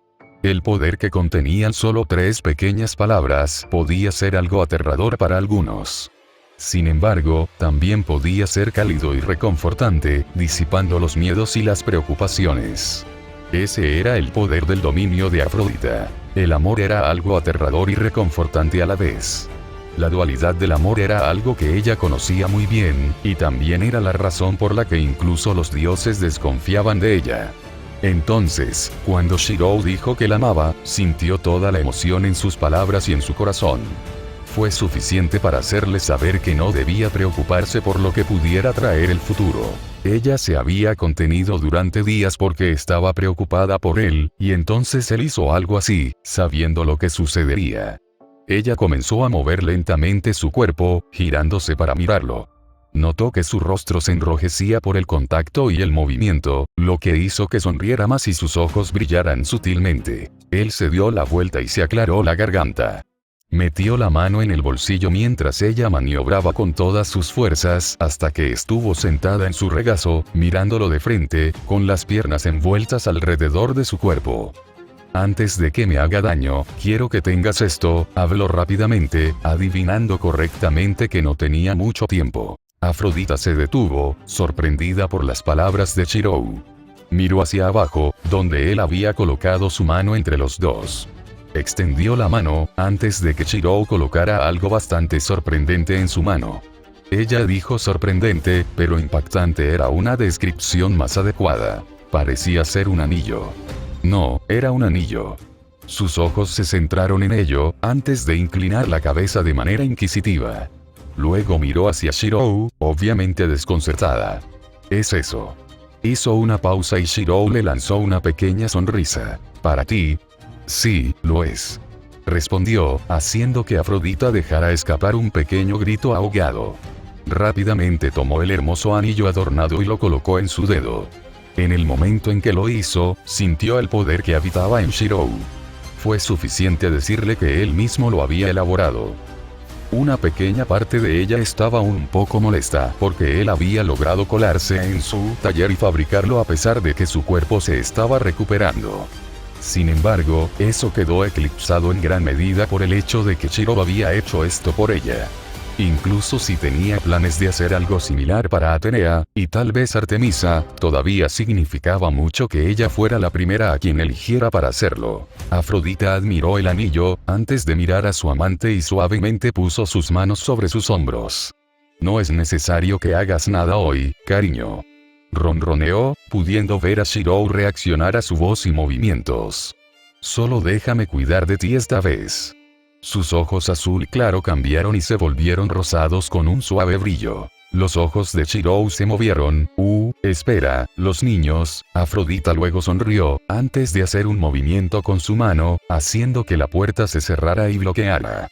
El poder que contenían solo 3 pequeñas palabras podía ser algo aterrador para algunos. Sin embargo, también podía ser cálido y reconfortante, disipando los miedos y las preocupaciones. Ese era el poder del dominio de Afrodita. El amor era algo aterrador y reconfortante a la vez. La dualidad del amor era algo que ella conocía muy bien, y también era la razón por la que incluso los dioses desconfiaban de ella. Entonces, cuando Shirou dijo que la amaba, sintió toda la emoción en sus palabras y en su corazón. Fue suficiente para hacerle saber que no debía preocuparse por lo que pudiera traer el futuro. Ella se había contenido durante días porque estaba preocupada por él, y entonces él hizo algo así, sabiendo lo que sucedería. Ella comenzó a mover lentamente su cuerpo, girándose para mirarlo. Notó que su rostro se enrojecía por el contacto y el movimiento, lo que hizo que sonriera más y sus ojos brillaran sutilmente. Él se dio la vuelta y se aclaró la garganta. Metió la mano en el bolsillo mientras ella maniobraba con todas sus fuerzas hasta que estuvo sentada en su regazo, mirándolo de frente, con las piernas envueltas alrededor de su cuerpo. Antes de que me haga daño, quiero que tengas esto, habló rápidamente, adivinando correctamente que no tenía mucho tiempo. Afrodita se detuvo, sorprendida por las palabras de Shirou. Miró hacia abajo, donde él había colocado su mano entre los dos. Extendió la mano, antes de que Shirou colocara algo bastante sorprendente en su mano. Ella dijo sorprendente, pero impactante era una descripción más adecuada. Parecía ser un anillo. No, era un anillo. Sus ojos se centraron en ello, antes de inclinar la cabeza de manera inquisitiva. Luego miró hacia Shirou, obviamente desconcertada. ¿Es eso? Hizo una pausa y Shirou le lanzó una pequeña sonrisa. ¿Para ti? Sí, lo es. Respondió, haciendo que Afrodita dejara escapar un pequeño grito ahogado. Rápidamente tomó el hermoso anillo adornado y lo colocó en su dedo. En el momento en que lo hizo, sintió el poder que habitaba en Shirou. Fue suficiente decirle que él mismo lo había elaborado. Una pequeña parte de ella estaba un poco molesta porque él había logrado colarse en su taller y fabricarlo a pesar de que su cuerpo se estaba recuperando. Sin embargo, eso quedó eclipsado en gran medida por el hecho de que Shirou había hecho esto por ella. Incluso si tenía planes de hacer algo similar para Atenea, y tal vez Artemisa, todavía significaba mucho que ella fuera la primera a quien eligiera para hacerlo. Afrodita admiró el anillo, antes de mirar a su amante y suavemente puso sus manos sobre sus hombros. No es necesario que hagas nada hoy, cariño. Ronroneó, pudiendo ver a Shirou reaccionar a su voz y movimientos. Solo déjame cuidar de ti esta vez. Sus ojos azul claro cambiaron y se volvieron rosados con un suave brillo. Los ojos de Shirou se movieron. Espera, los niños. Afrodita luego sonrió, antes de hacer un movimiento con su mano, haciendo que la puerta se cerrara y bloqueara.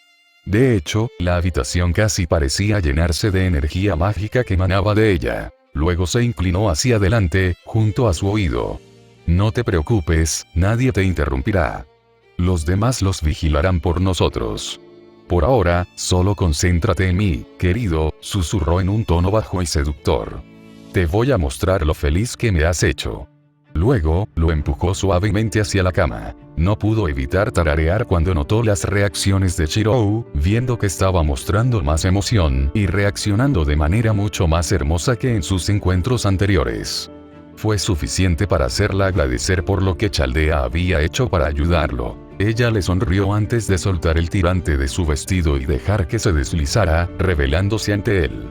De hecho, la habitación casi parecía llenarse de energía mágica que emanaba de ella. Luego se inclinó hacia adelante, junto a su oído. No te preocupes, nadie te interrumpirá. Los demás los vigilarán por nosotros. Por ahora, solo concéntrate en mí, querido, susurró en un tono bajo y seductor. Te voy a mostrar lo feliz que me has hecho. Luego, lo empujó suavemente hacia la cama. No pudo evitar tararear cuando notó las reacciones de Shirou, viendo que estaba mostrando más emoción y reaccionando de manera mucho más hermosa que en sus encuentros anteriores. Fue suficiente para hacerla agradecer por lo que Chaldea había hecho para ayudarlo. Ella le sonrió antes de soltar el tirante de su vestido y dejar que se deslizara, revelándose ante él.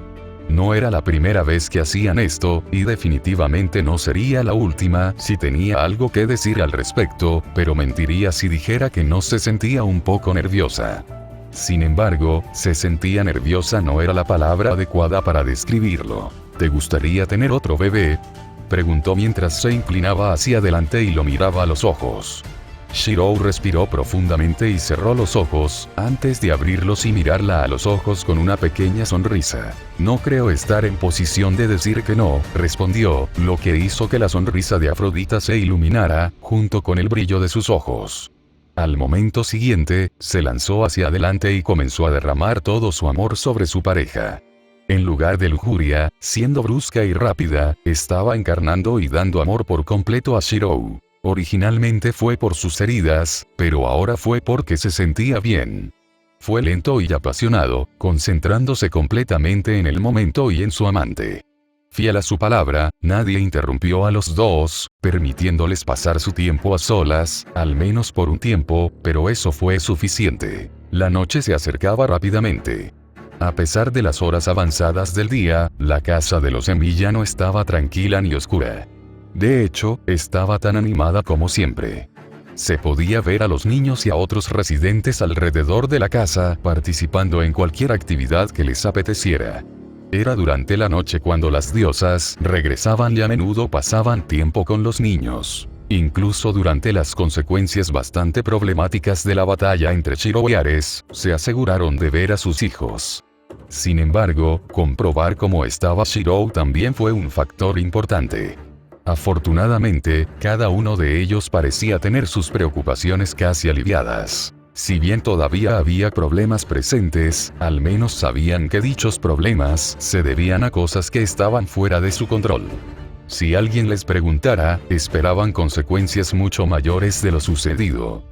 No era la primera vez que hacían esto, y definitivamente no sería la última si tenía algo que decir al respecto, pero mentiría si dijera que no se sentía un poco nerviosa. Sin embargo, se sentía nerviosa no era la palabra adecuada para describirlo. ¿Te gustaría tener otro bebé?, preguntó mientras se inclinaba hacia adelante y lo miraba a los ojos. Shirou respiró profundamente y cerró los ojos, antes de abrirlos y mirarla a los ojos con una pequeña sonrisa. No creo estar en posición de decir que no, respondió, lo que hizo que la sonrisa de Afrodita se iluminara, junto con el brillo de sus ojos. Al momento siguiente, se lanzó hacia adelante y comenzó a derramar todo su amor sobre su pareja. En lugar de lujuria, siendo brusca y rápida, estaba encarnando y dando amor por completo a Shirou. Originalmente fue por sus heridas, pero ahora fue porque se sentía bien. Fue lento y apasionado, concentrándose completamente en el momento y en su amante. Fiel a su palabra, nadie interrumpió a los dos, permitiéndoles pasar su tiempo a solas, al menos por un tiempo, pero eso fue suficiente. La noche se acercaba rápidamente. A pesar de las horas avanzadas del día, la casa de los Emi ya no estaba tranquila ni oscura. De hecho, estaba tan animada como siempre. Se podía ver a los niños y a otros residentes alrededor de la casa, participando en cualquier actividad que les apeteciera. Era durante la noche cuando las diosas regresaban y a menudo pasaban tiempo con los niños. Incluso durante las consecuencias bastante problemáticas de la batalla entre Shirou y Ares, se aseguraron de ver a sus hijos. Sin embargo, comprobar cómo estaba Shirou también fue un factor importante. Afortunadamente, cada uno de ellos parecía tener sus preocupaciones casi aliviadas. Si bien todavía había problemas presentes, al menos sabían que dichos problemas se debían a cosas que estaban fuera de su control. Si alguien les preguntara, esperaban consecuencias mucho mayores de lo sucedido.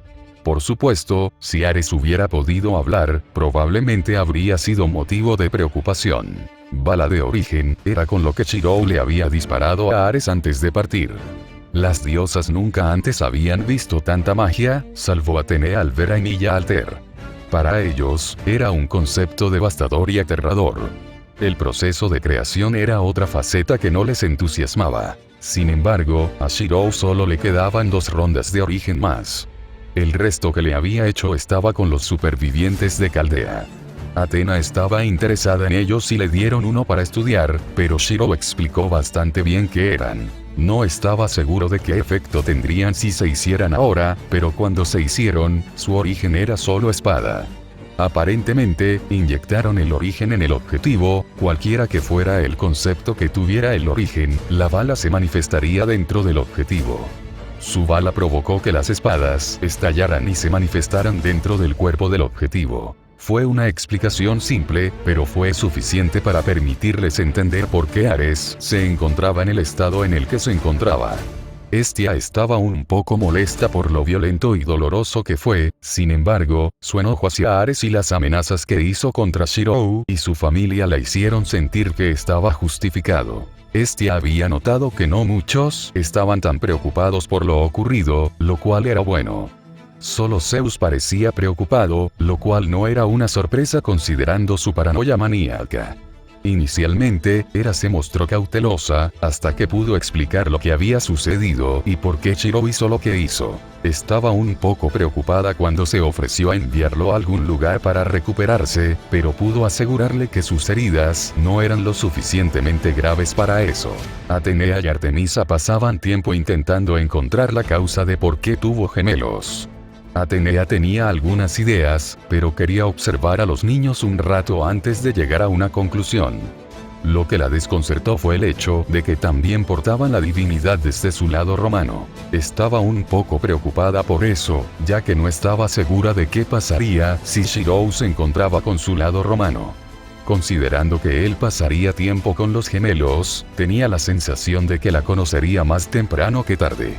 Por supuesto, si Ares hubiera podido hablar, probablemente habría sido motivo de preocupación. Bala de origen, era con lo que Shirou le había disparado a Ares antes de partir. Las diosas nunca antes habían visto tanta magia, salvo Atenea al ver a Emilia Alter. Para ellos, era un concepto devastador y aterrador. El proceso de creación era otra faceta que no les entusiasmaba. Sin embargo, a Shirou solo le quedaban 2 rondas de origen más. El resto que le había hecho estaba con los supervivientes de Caldea. Atena estaba interesada en ellos y le dieron uno para estudiar, pero Shirou explicó bastante bien qué eran. No estaba seguro de qué efecto tendrían si se hicieran ahora, pero cuando se hicieron, su origen era solo espada. Aparentemente, inyectaron el origen en el objetivo, cualquiera que fuera el concepto que tuviera el origen, la bala se manifestaría dentro del objetivo. Su bala provocó que las espadas estallaran y se manifestaran dentro del cuerpo del objetivo. Fue una explicación simple, pero fue suficiente para permitirles entender por qué Ares se encontraba en el estado en el que se encontraba. Hestia estaba un poco molesta por lo violento y doloroso que fue, sin embargo, su enojo hacia Ares y las amenazas que hizo contra Shirou y su familia la hicieron sentir que estaba justificado. Hestia había notado que no muchos estaban tan preocupados por lo ocurrido, lo cual era bueno. Solo Zeus parecía preocupado, lo cual no era una sorpresa considerando su paranoia maníaca. Inicialmente, Hera se mostró cautelosa, hasta que pudo explicar lo que había sucedido y por qué Shirou hizo lo que hizo. Estaba un poco preocupada cuando se ofreció a enviarlo a algún lugar para recuperarse, pero pudo asegurarle que sus heridas no eran lo suficientemente graves para eso. Atenea y Artemisa pasaban tiempo intentando encontrar la causa de por qué tuvo gemelos. Atenea tenía algunas ideas, pero quería observar a los niños un rato antes de llegar a una conclusión. Lo que la desconcertó fue el hecho de que también portaban la divinidad desde su lado romano. Estaba un poco preocupada por eso, ya que no estaba segura de qué pasaría si Shirou se encontraba con su lado romano. Considerando que él pasaría tiempo con los gemelos, tenía la sensación de que la conocería más temprano que tarde.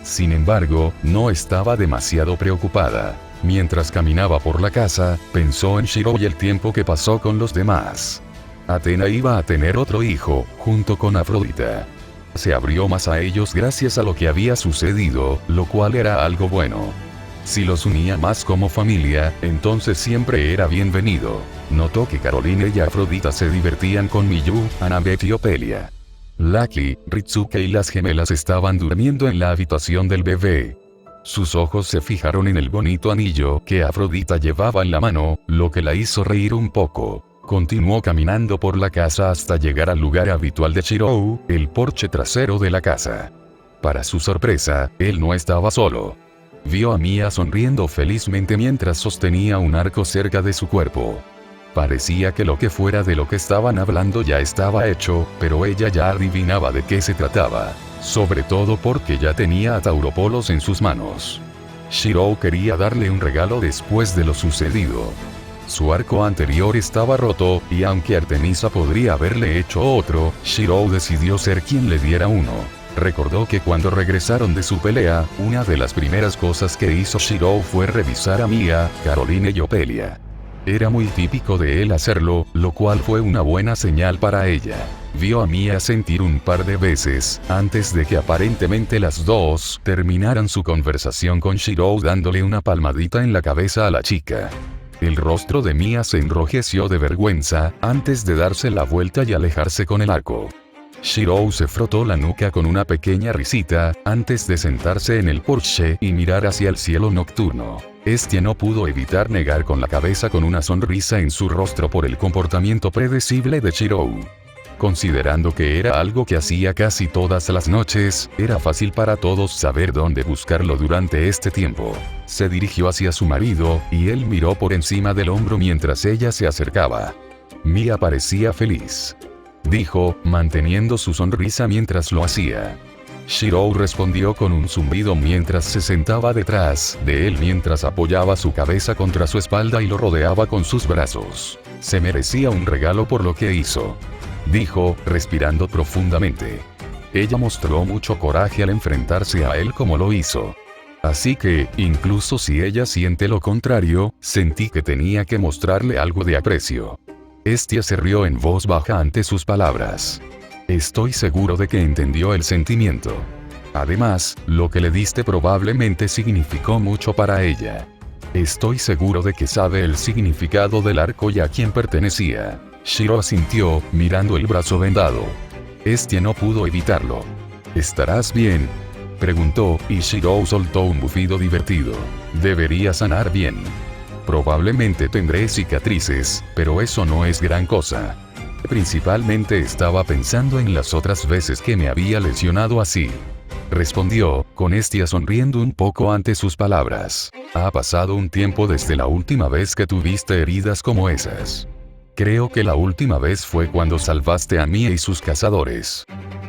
Sin embargo, no estaba demasiado preocupada. Mientras caminaba por la casa, pensó en Shirou y el tiempo que pasó con los demás. Atena iba a tener otro hijo, junto con Afrodita. Se abrió más a ellos gracias a lo que había sucedido, lo cual era algo bueno. Si los unía más como familia, entonces siempre era bienvenido. Notó que Caroline y Afrodita se divertían con Miyu, Annabeth y Opelia. Lucky, Ritsuke y las gemelas estaban durmiendo en la habitación del bebé. Sus ojos se fijaron en el bonito anillo que Afrodita llevaba en la mano, lo que la hizo reír un poco. Continuó caminando por la casa hasta llegar al lugar habitual de Shirou, el porche trasero de la casa. Para su sorpresa, él no estaba solo. Vio a Mia sonriendo felizmente mientras sostenía un arco cerca de su cuerpo. Parecía que lo que fuera de lo que estaban hablando ya estaba hecho, pero ella ya adivinaba de qué se trataba. Sobre todo porque ya tenía a Tauropolos en sus manos. Shirou quería darle un regalo después de lo sucedido. Su arco anterior estaba roto, y aunque Artemisa podría haberle hecho otro, Shirou decidió ser quien le diera uno. Recordó que cuando regresaron de su pelea, una de las primeras cosas que hizo Shirou fue revisar a Mia, Caroline y Opelia. Era muy típico de él hacerlo, lo cual fue una buena señal para ella. Vio a Mia sentir un par de veces, antes de que aparentemente las dos terminaran su conversación con Shirou dándole una palmadita en la cabeza a la chica. El rostro de Mia se enrojeció de vergüenza, antes de darse la vuelta y alejarse con el arco. Shirou se frotó la nuca con una pequeña risita, antes de sentarse en el porche y mirar hacia el cielo nocturno. No pudo evitar negar con la cabeza con una sonrisa en su rostro por el comportamiento predecible de Shirou. Considerando que era algo que hacía casi todas las noches, era fácil para todos saber dónde buscarlo durante este tiempo. Se dirigió hacia su marido, y él miró por encima del hombro mientras ella se acercaba. Mia parecía feliz, dijo, manteniendo su sonrisa mientras lo hacía. Shirou respondió con un zumbido mientras se sentaba detrás de él mientras apoyaba su cabeza contra su espalda y lo rodeaba con sus brazos. Se merecía un regalo por lo que hizo, dijo, respirando profundamente. Ella mostró mucho coraje al enfrentarse a él como lo hizo. Así que, incluso si ella siente lo contrario, sentí que tenía que mostrarle algo de aprecio. Se rió en voz baja ante sus palabras. Estoy seguro de que entendió el sentimiento. Además, lo que le diste probablemente significó mucho para ella. Estoy seguro de que sabe el significado del arco y a quién pertenecía. Shirou asintió, mirando el brazo vendado. No pudo evitarlo. ¿Estarás bien?, preguntó, y Shirou soltó un bufido divertido. Debería sanar bien. Probablemente tendré cicatrices, pero eso no es gran cosa. Principalmente estaba pensando en las otras veces que me había lesionado así, respondió, con sonriendo un poco ante sus palabras. Ha pasado un tiempo desde la última vez que tuviste heridas como esas. Creo que la última vez fue cuando salvaste a Mia y sus cazadores.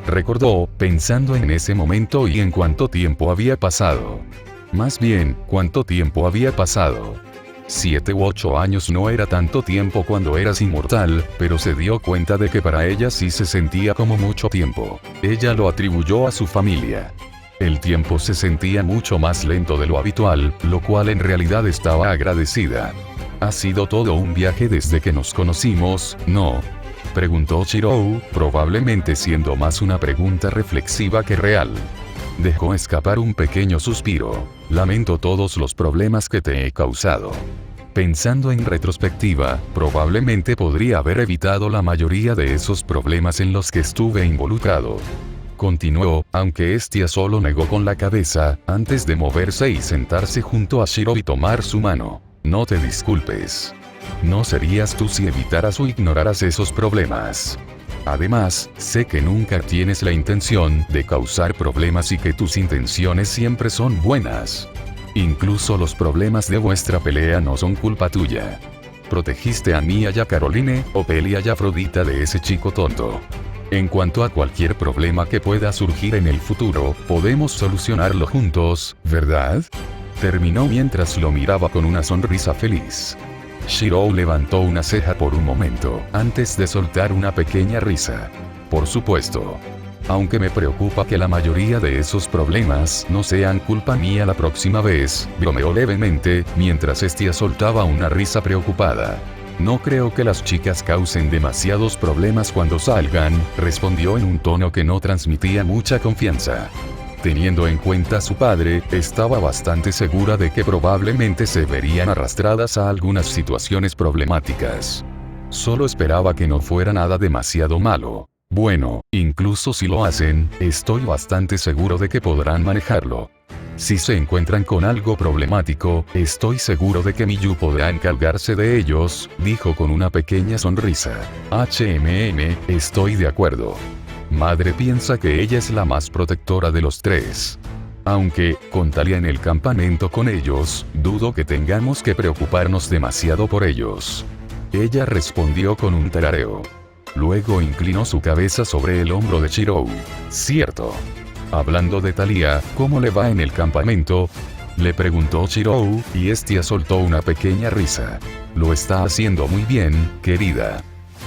Recordó, pensando en ese momento y en cuánto tiempo había pasado. Más bien, cuánto tiempo había pasado. 7 u 8 años no era tanto tiempo cuando eras inmortal, pero se dio cuenta de que para ella sí se sentía como mucho tiempo. Ella lo atribuyó a su familia. El tiempo se sentía mucho más lento de lo habitual, lo cual en realidad estaba agradecida. Ha sido todo un viaje desde que nos conocimos, ¿no?, preguntó Shirou, probablemente siendo más una pregunta reflexiva que real. Dejó escapar un pequeño suspiro. Lamento todos los problemas que te he causado. Pensando en retrospectiva, probablemente podría haber evitado la mayoría de esos problemas en los que estuve involucrado. Continuó, aunque solo negó con la cabeza, antes de moverse y sentarse junto a Shirou y tomar su mano. No te disculpes. No serías tú si evitaras o ignoraras esos problemas. Además, sé que nunca tienes la intención de causar problemas y que tus intenciones siempre son buenas. Incluso los problemas de vuestra pelea no son culpa tuya. Protegiste a Mia y a Caroline, Opelia y Afrodita de ese chico tonto. En cuanto a cualquier problema que pueda surgir en el futuro, podemos solucionarlo juntos, ¿verdad?, terminó mientras lo miraba con una sonrisa feliz. Shirou levantó una ceja por un momento, antes de soltar una pequeña risa. Por supuesto. Aunque me preocupa que la mayoría de esos problemas no sean culpa mía la próxima vez, bromeó levemente, mientras soltaba una risa preocupada. No creo que las chicas causen demasiados problemas cuando salgan, respondió en un tono que no transmitía mucha confianza. Teniendo en cuenta a su padre, estaba bastante segura de que probablemente se verían arrastradas a algunas situaciones problemáticas. Solo esperaba que no fuera nada demasiado malo. Bueno, incluso si lo hacen, estoy bastante seguro de que podrán manejarlo. Si se encuentran con algo problemático, estoy seguro de que Miyu podrá encargarse de ellos, dijo con una pequeña sonrisa. Estoy de acuerdo. Madre piensa que ella es la más protectora de los tres. Aunque, con Thalia en el campamento con ellos, dudo que tengamos que preocuparnos demasiado por ellos. Ella respondió con un tarareo. Luego inclinó su cabeza sobre el hombro de Shirou. Cierto. Hablando de Thalia, ¿cómo le va en el campamento?, le preguntó Shirou, y este soltó una pequeña risa. Lo está haciendo muy bien, querida.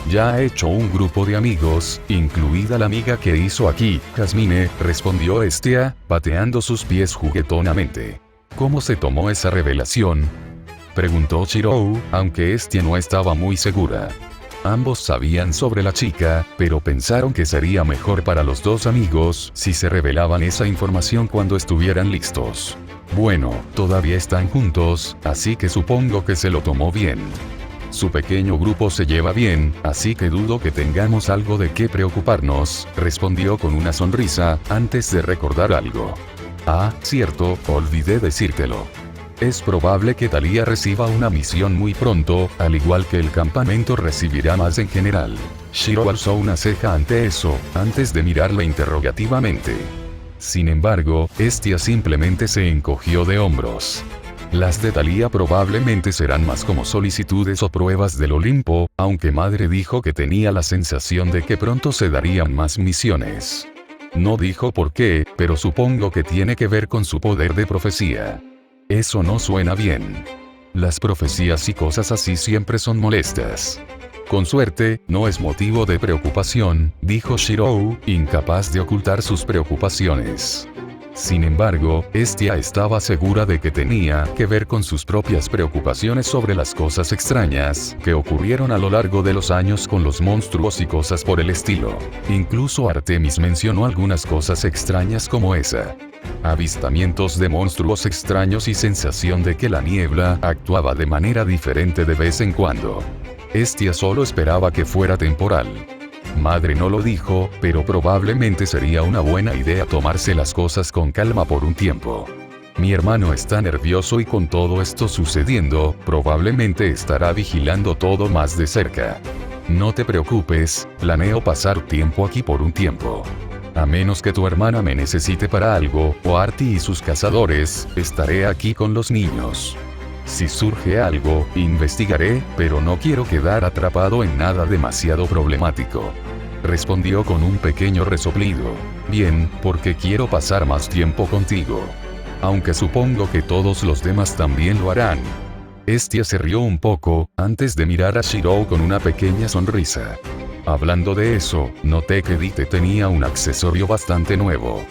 Ya ha hecho un grupo de amigos, incluida la amiga que hizo aquí, Jasmine, respondió Estia, pateando sus pies juguetonamente. ¿Cómo se tomó esa revelación?, preguntó Shirou, aunque Estia no estaba muy segura. Ambos sabían sobre la chica, pero pensaron que sería mejor para los dos amigos si se revelaban esa información cuando estuvieran listos. Bueno, todavía están juntos, así que supongo que se lo tomó bien. Su pequeño grupo se lleva bien, así que dudo que tengamos algo de qué preocuparnos, respondió con una sonrisa, antes de recordar algo. Ah, cierto, olvidé decírtelo. Es probable que Thalia reciba una misión muy pronto, al igual que el campamento recibirá más en general. Shirou alzó una ceja ante eso, antes de mirarla interrogativamente. Sin embargo, Estia simplemente se encogió de hombros. Las de Thalia probablemente serán más como solicitudes o pruebas del Olimpo, aunque madre dijo que tenía la sensación de que pronto se darían más misiones. No dijo por qué, pero supongo que tiene que ver con su poder de profecía. Eso no suena bien. Las profecías y cosas así siempre son molestas. Con suerte, no es motivo de preocupación, dijo Shirou, incapaz de ocultar sus preocupaciones. Sin embargo, Estia estaba segura de que tenía que ver con sus propias preocupaciones sobre las cosas extrañas que ocurrieron a lo largo de los años con los monstruos y cosas por el estilo. Incluso Artemis mencionó algunas cosas extrañas como esa. Avistamientos de monstruos extraños y sensación de que la niebla actuaba de manera diferente de vez en cuando. Estia solo esperaba que fuera temporal. Madre no lo dijo, pero probablemente sería una buena idea tomarse las cosas con calma por un tiempo. Mi hermano está nervioso y con todo esto sucediendo, probablemente estará vigilando todo más de cerca. No te preocupes, planeo pasar tiempo aquí por un tiempo. A menos que tu hermana me necesite para algo, o Artie y sus cazadores, estaré aquí con los niños. Si surge algo, investigaré, pero no quiero quedar atrapado en nada demasiado problemático. Respondió con un pequeño resoplido. Bien, porque quiero pasar más tiempo contigo. Aunque supongo que todos los demás también lo harán. Estia se rió un poco, antes de mirar a Shirou con una pequeña sonrisa. Hablando de eso, noté que Dite tenía un accesorio bastante nuevo.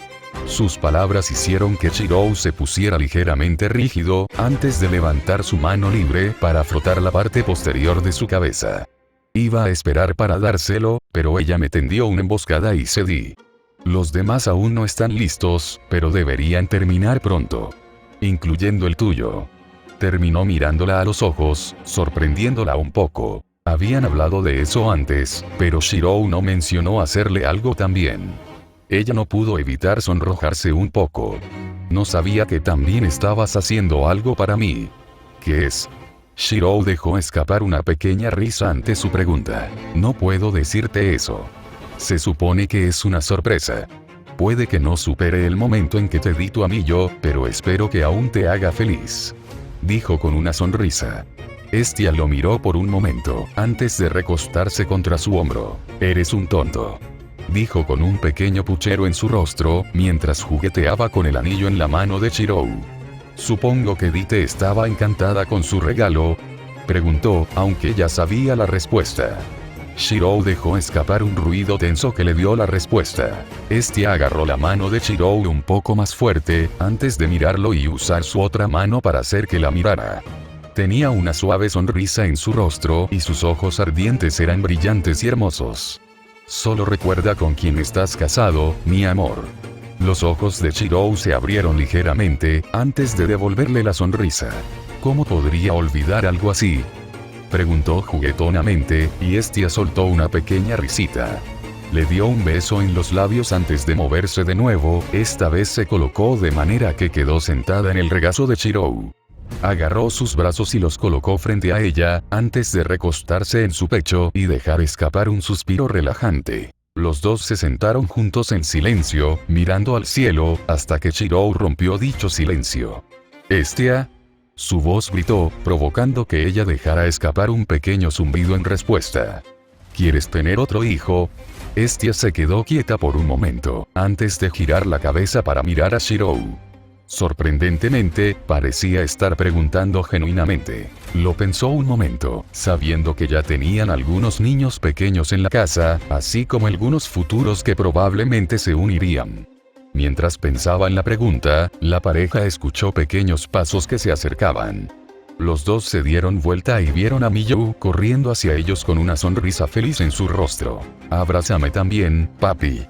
Sus palabras hicieron que Shirou se pusiera ligeramente rígido, antes de levantar su mano libre para frotar la parte posterior de su cabeza. Iba a esperar para dárselo, pero ella me tendió una emboscada y cedí. Los demás aún no están listos, pero deberían terminar pronto. Incluyendo el tuyo. Terminó mirándola a los ojos, sorprendiéndola un poco. Habían hablado de eso antes, pero Shirou no mencionó hacerle algo también. Ella no pudo evitar sonrojarse un poco. No sabía que también estabas haciendo algo para mí. ¿Qué es? Shirou dejó escapar una pequeña risa ante su pregunta. No puedo decirte eso. Se supone que es una sorpresa. Puede que no supere el momento en que te di tu anillo, pero espero que aún te haga feliz. Dijo con una sonrisa. Estia lo miró por un momento, antes de recostarse contra su hombro. Eres un tonto. Dijo con un pequeño puchero en su rostro, mientras jugueteaba con el anillo en la mano de Shirou. Supongo que Dite estaba encantada con su regalo. Preguntó, aunque ya sabía la respuesta. Shirou dejó escapar un ruido tenso que le dio la respuesta. Estia agarró la mano de Shirou un poco más fuerte, antes de mirarlo y usar su otra mano para hacer que la mirara. Tenía una suave sonrisa en su rostro y sus ojos ardientes eran brillantes y hermosos. Solo recuerda con quién estás casado, mi amor. Los ojos de Shirou se abrieron ligeramente, antes de devolverle la sonrisa. ¿Cómo podría olvidar algo así?, preguntó juguetonamente, y Estia soltó una pequeña risita. Le dio un beso en los labios antes de moverse de nuevo, esta vez se colocó de manera que quedó sentada en el regazo de Shirou. Agarró sus brazos y los colocó frente a ella, antes de recostarse en su pecho y dejar escapar un suspiro relajante. Los dos se sentaron juntos en silencio, mirando al cielo, hasta que Shirou rompió dicho silencio. «¿Estia?». Su voz gritó, provocando que ella dejara escapar un pequeño zumbido en respuesta. «¿Quieres tener otro hijo?». Estia se quedó quieta por un momento, antes de girar la cabeza para mirar a Shirou. Sorprendentemente, parecía estar preguntando genuinamente. Lo pensó un momento, sabiendo que ya tenían algunos niños pequeños en la casa, así como algunos futuros que probablemente se unirían. Mientras pensaba en la pregunta, la pareja escuchó pequeños pasos que se acercaban. Los dos se dieron vuelta y vieron a Miyu corriendo hacia ellos con una sonrisa feliz en su rostro. «Abrázame también, papi»,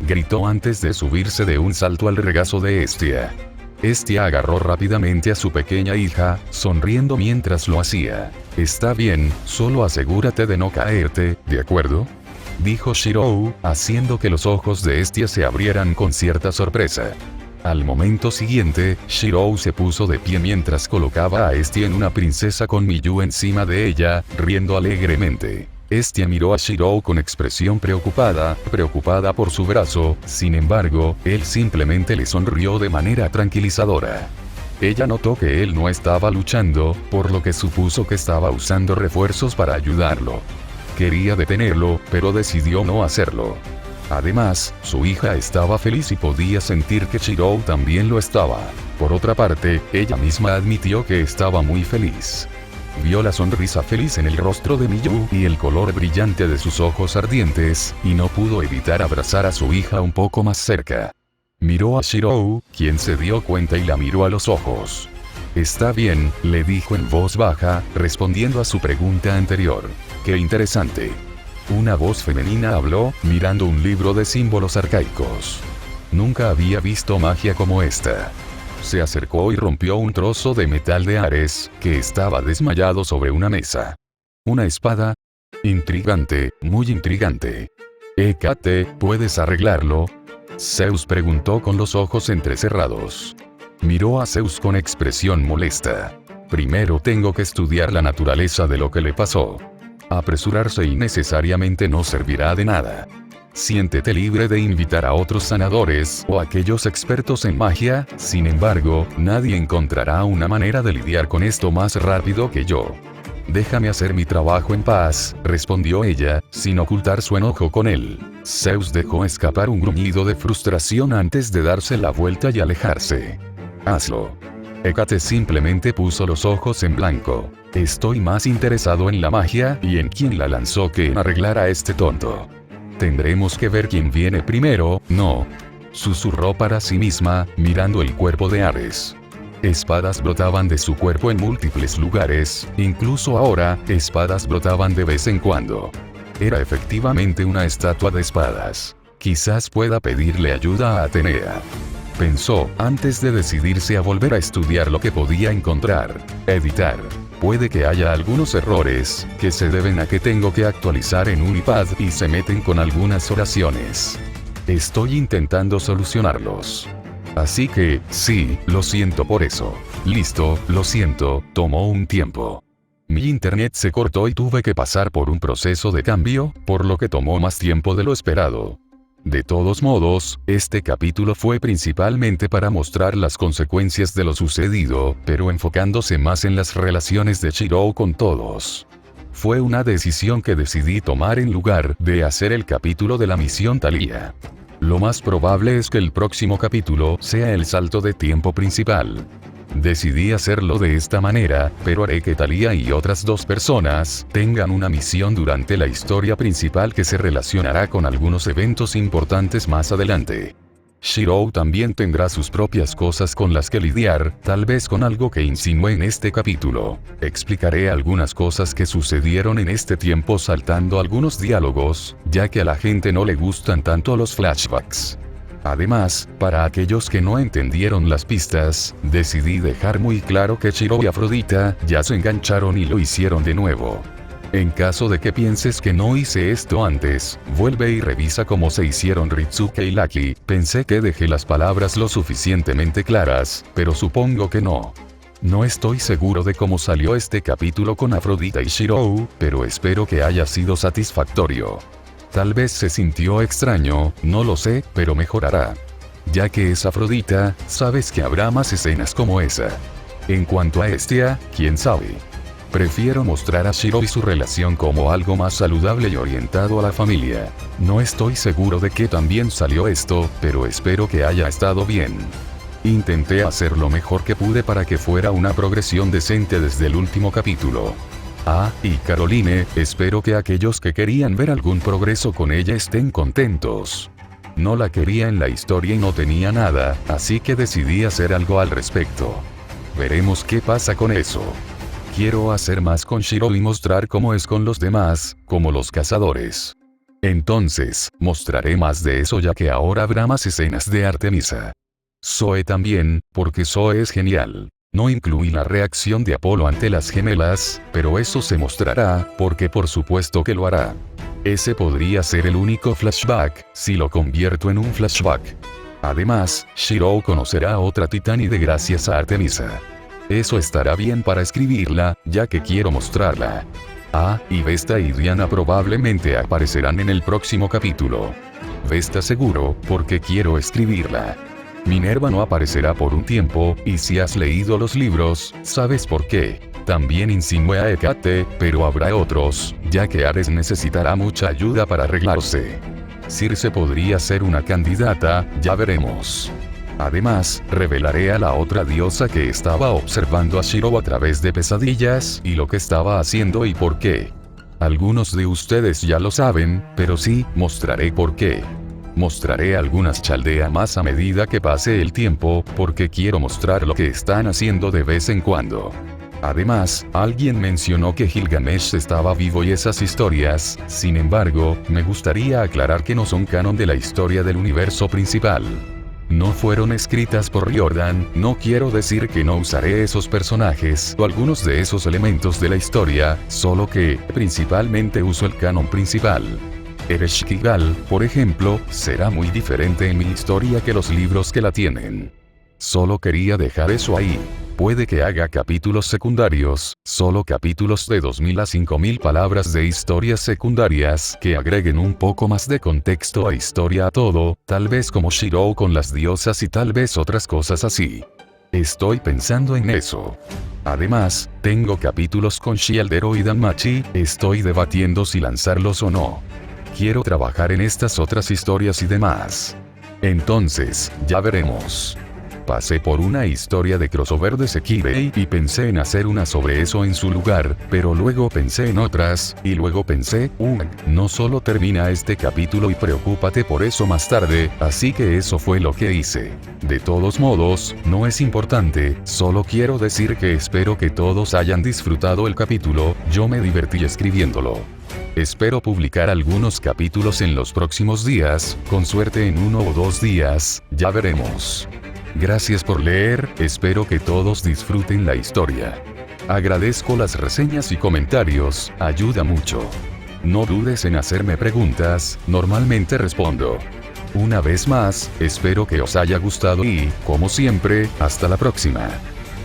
gritó antes de subirse de un salto al regazo de Estia. Estia agarró rápidamente a su pequeña hija, sonriendo mientras lo hacía. «Está bien, solo asegúrate de no caerte, ¿de acuerdo?», dijo Shirou, haciendo que los ojos de Estia se abrieran con cierta sorpresa. Al momento siguiente, Shirou se puso de pie mientras colocaba a Estia en una princesa con Miyu encima de ella, riendo alegremente. Estia miró a Shirou con expresión preocupada por su brazo, sin embargo, él simplemente le sonrió de manera tranquilizadora. Ella notó que él no estaba luchando, por lo que supuso que estaba usando refuerzos para ayudarlo. Quería detenerlo, pero decidió no hacerlo. Además, su hija estaba feliz y podía sentir que Shirou también lo estaba. Por otra parte, ella misma admitió que estaba muy feliz. Vio la sonrisa feliz en el rostro de Miyu y el color brillante de sus ojos ardientes, y no pudo evitar abrazar a su hija un poco más cerca. Miró a Shirou, quien se dio cuenta y la miró a los ojos. «Está bien», le dijo en voz baja, respondiendo a su pregunta anterior. «Qué interesante». Una voz femenina habló, mirando un libro de símbolos arcaicos. Nunca había visto magia como esta. Se acercó y rompió un trozo de metal de Ares, que estaba desmayado sobre una mesa. ¿Una espada? Intrigante, muy intrigante. «Hécate, ¿puedes arreglarlo?», Zeus preguntó con los ojos entrecerrados. Miró a Zeus con expresión molesta. «Primero tengo que estudiar la naturaleza de lo que le pasó. Apresurarse innecesariamente no servirá de nada. Siéntete libre de invitar a otros sanadores o aquellos expertos en magia, sin embargo, nadie encontrará una manera de lidiar con esto más rápido que yo. Déjame hacer mi trabajo en paz», respondió ella, sin ocultar su enojo con él. Zeus dejó escapar un gruñido de frustración antes de darse la vuelta y alejarse. «Hazlo». Hécate simplemente puso los ojos en blanco. «Estoy más interesado en la magia y en quién la lanzó que en arreglar a este tonto. Tendremos que ver quién viene primero, ¿no?», susurró para sí misma, mirando el cuerpo de Ares. Espadas brotaban de su cuerpo en múltiples lugares, incluso ahora, espadas brotaban de vez en cuando. Era efectivamente una estatua de espadas. «Quizás pueda pedirle ayuda a Atenea», pensó, antes de decidirse a volver a estudiar lo que podía encontrar. «Editar. Puede que haya algunos errores, que se deben a que tengo que actualizar en un iPad y se meten con algunas oraciones. Estoy intentando solucionarlos. Así que, sí, lo siento por eso. Listo, lo siento, tomó un tiempo. Mi internet se cortó y tuve que pasar por un proceso de cambio, por lo que tomó más tiempo de lo esperado. De todos modos, este capítulo fue principalmente para mostrar las consecuencias de lo sucedido, pero enfocándose más en las relaciones de Shirou con todos. Fue una decisión que decidí tomar en lugar de hacer el capítulo de la misión Thalía. Lo más probable es que el próximo capítulo sea el salto de tiempo principal. Decidí hacerlo de esta manera, pero haré que Thalía y otras dos personas tengan una misión durante la historia principal que se relacionará con algunos eventos importantes más adelante. Shirou también tendrá sus propias cosas con las que lidiar, tal vez con algo que insinué en este capítulo. Explicaré algunas cosas que sucedieron en este tiempo saltando algunos diálogos, ya que a la gente no le gustan tanto los flashbacks. Además, para aquellos que no entendieron las pistas, decidí dejar muy claro que Shirou y Afrodita ya se engancharon y lo hicieron de nuevo. En caso de que pienses que no hice esto antes, vuelve y revisa cómo se hicieron Ritsuke y Lucky. Pensé que dejé las palabras lo suficientemente claras, pero supongo que no. No estoy seguro de cómo salió este capítulo con Afrodita y Shirou, pero espero que haya sido satisfactorio. Tal vez se sintió extraño, no lo sé, pero mejorará. Ya que es Afrodita, sabes que habrá más escenas como esa. En cuanto a Hestia, quién sabe. Prefiero mostrar a Shiro y su relación como algo más saludable y orientado a la familia. No estoy seguro de que también salió esto, pero espero que haya estado bien. Intenté hacer lo mejor que pude para que fuera una progresión decente desde el último capítulo. Y Caroline, espero que aquellos que querían ver algún progreso con ella estén contentos. No la quería en la historia y no tenía nada, así que decidí hacer algo al respecto. Veremos qué pasa con eso. Quiero hacer más con Shiro y mostrar cómo es con los demás, como los cazadores. Entonces, mostraré más de eso ya que ahora habrá más escenas de Artemisa. Zoe también, porque Zoe es genial. No incluí la reacción de Apolo ante las gemelas, pero eso se mostrará, porque por supuesto que lo hará. Ese podría ser el único flashback, si lo convierto en un flashback. Además, Shiro conocerá a otra titánide gracias a Artemisa. Eso estará bien para escribirla, ya que quiero mostrarla. Y Vesta y Diana probablemente aparecerán en el próximo capítulo. Vesta seguro, porque quiero escribirla. Minerva no aparecerá por un tiempo, y si has leído los libros, sabes por qué. También insinué a Hécate, pero habrá otros, ya que Ares necesitará mucha ayuda para arreglarse. Circe podría ser una candidata, ya veremos. Además, revelaré a la otra diosa que estaba observando a Shiro a través de pesadillas, y lo que estaba haciendo y por qué. Algunos de ustedes ya lo saben, pero sí, mostraré por qué. Mostraré algunas chaldea más a medida que pase el tiempo, porque quiero mostrar lo que están haciendo de vez en cuando. Además, alguien mencionó que Gilgamesh estaba vivo y esas historias, sin embargo, me gustaría aclarar que no son canon de la historia del universo principal. No fueron escritas por Riordan, no quiero decir que no usaré esos personajes o algunos de esos elementos de la historia, solo que, principalmente uso el canon principal. Ereshkigal, por ejemplo, será muy diferente en mi historia que los libros que la tienen. Solo quería dejar eso ahí. Puede que haga capítulos secundarios, solo capítulos de 2000 a 5000 palabras de historias secundarias que agreguen un poco más de contexto a historia a todo, tal vez como Shiro con las diosas y tal vez otras cosas así. Estoy pensando en eso. Además, tengo capítulos con Shialdero y Danmachi, estoy debatiendo si lanzarlos o no. Quiero trabajar en estas otras historias y demás. Entonces, ya veremos. Pasé por una historia de crossover de Sekirei y pensé en hacer una sobre eso en su lugar, pero luego pensé en otras, y luego pensé, no solo termina este capítulo y preocúpate por eso más tarde, así que eso fue lo que hice. De todos modos, no es importante, solo quiero decir que espero que todos hayan disfrutado el capítulo, yo me divertí escribiéndolo. Espero publicar algunos capítulos en los próximos días, con suerte en 1 o 2 días, ya veremos. Gracias por leer, espero que todos disfruten la historia. Agradezco las reseñas y comentarios, ayuda mucho. No dudes en hacerme preguntas, normalmente respondo. Una vez más, espero que os haya gustado y, como siempre, hasta la próxima.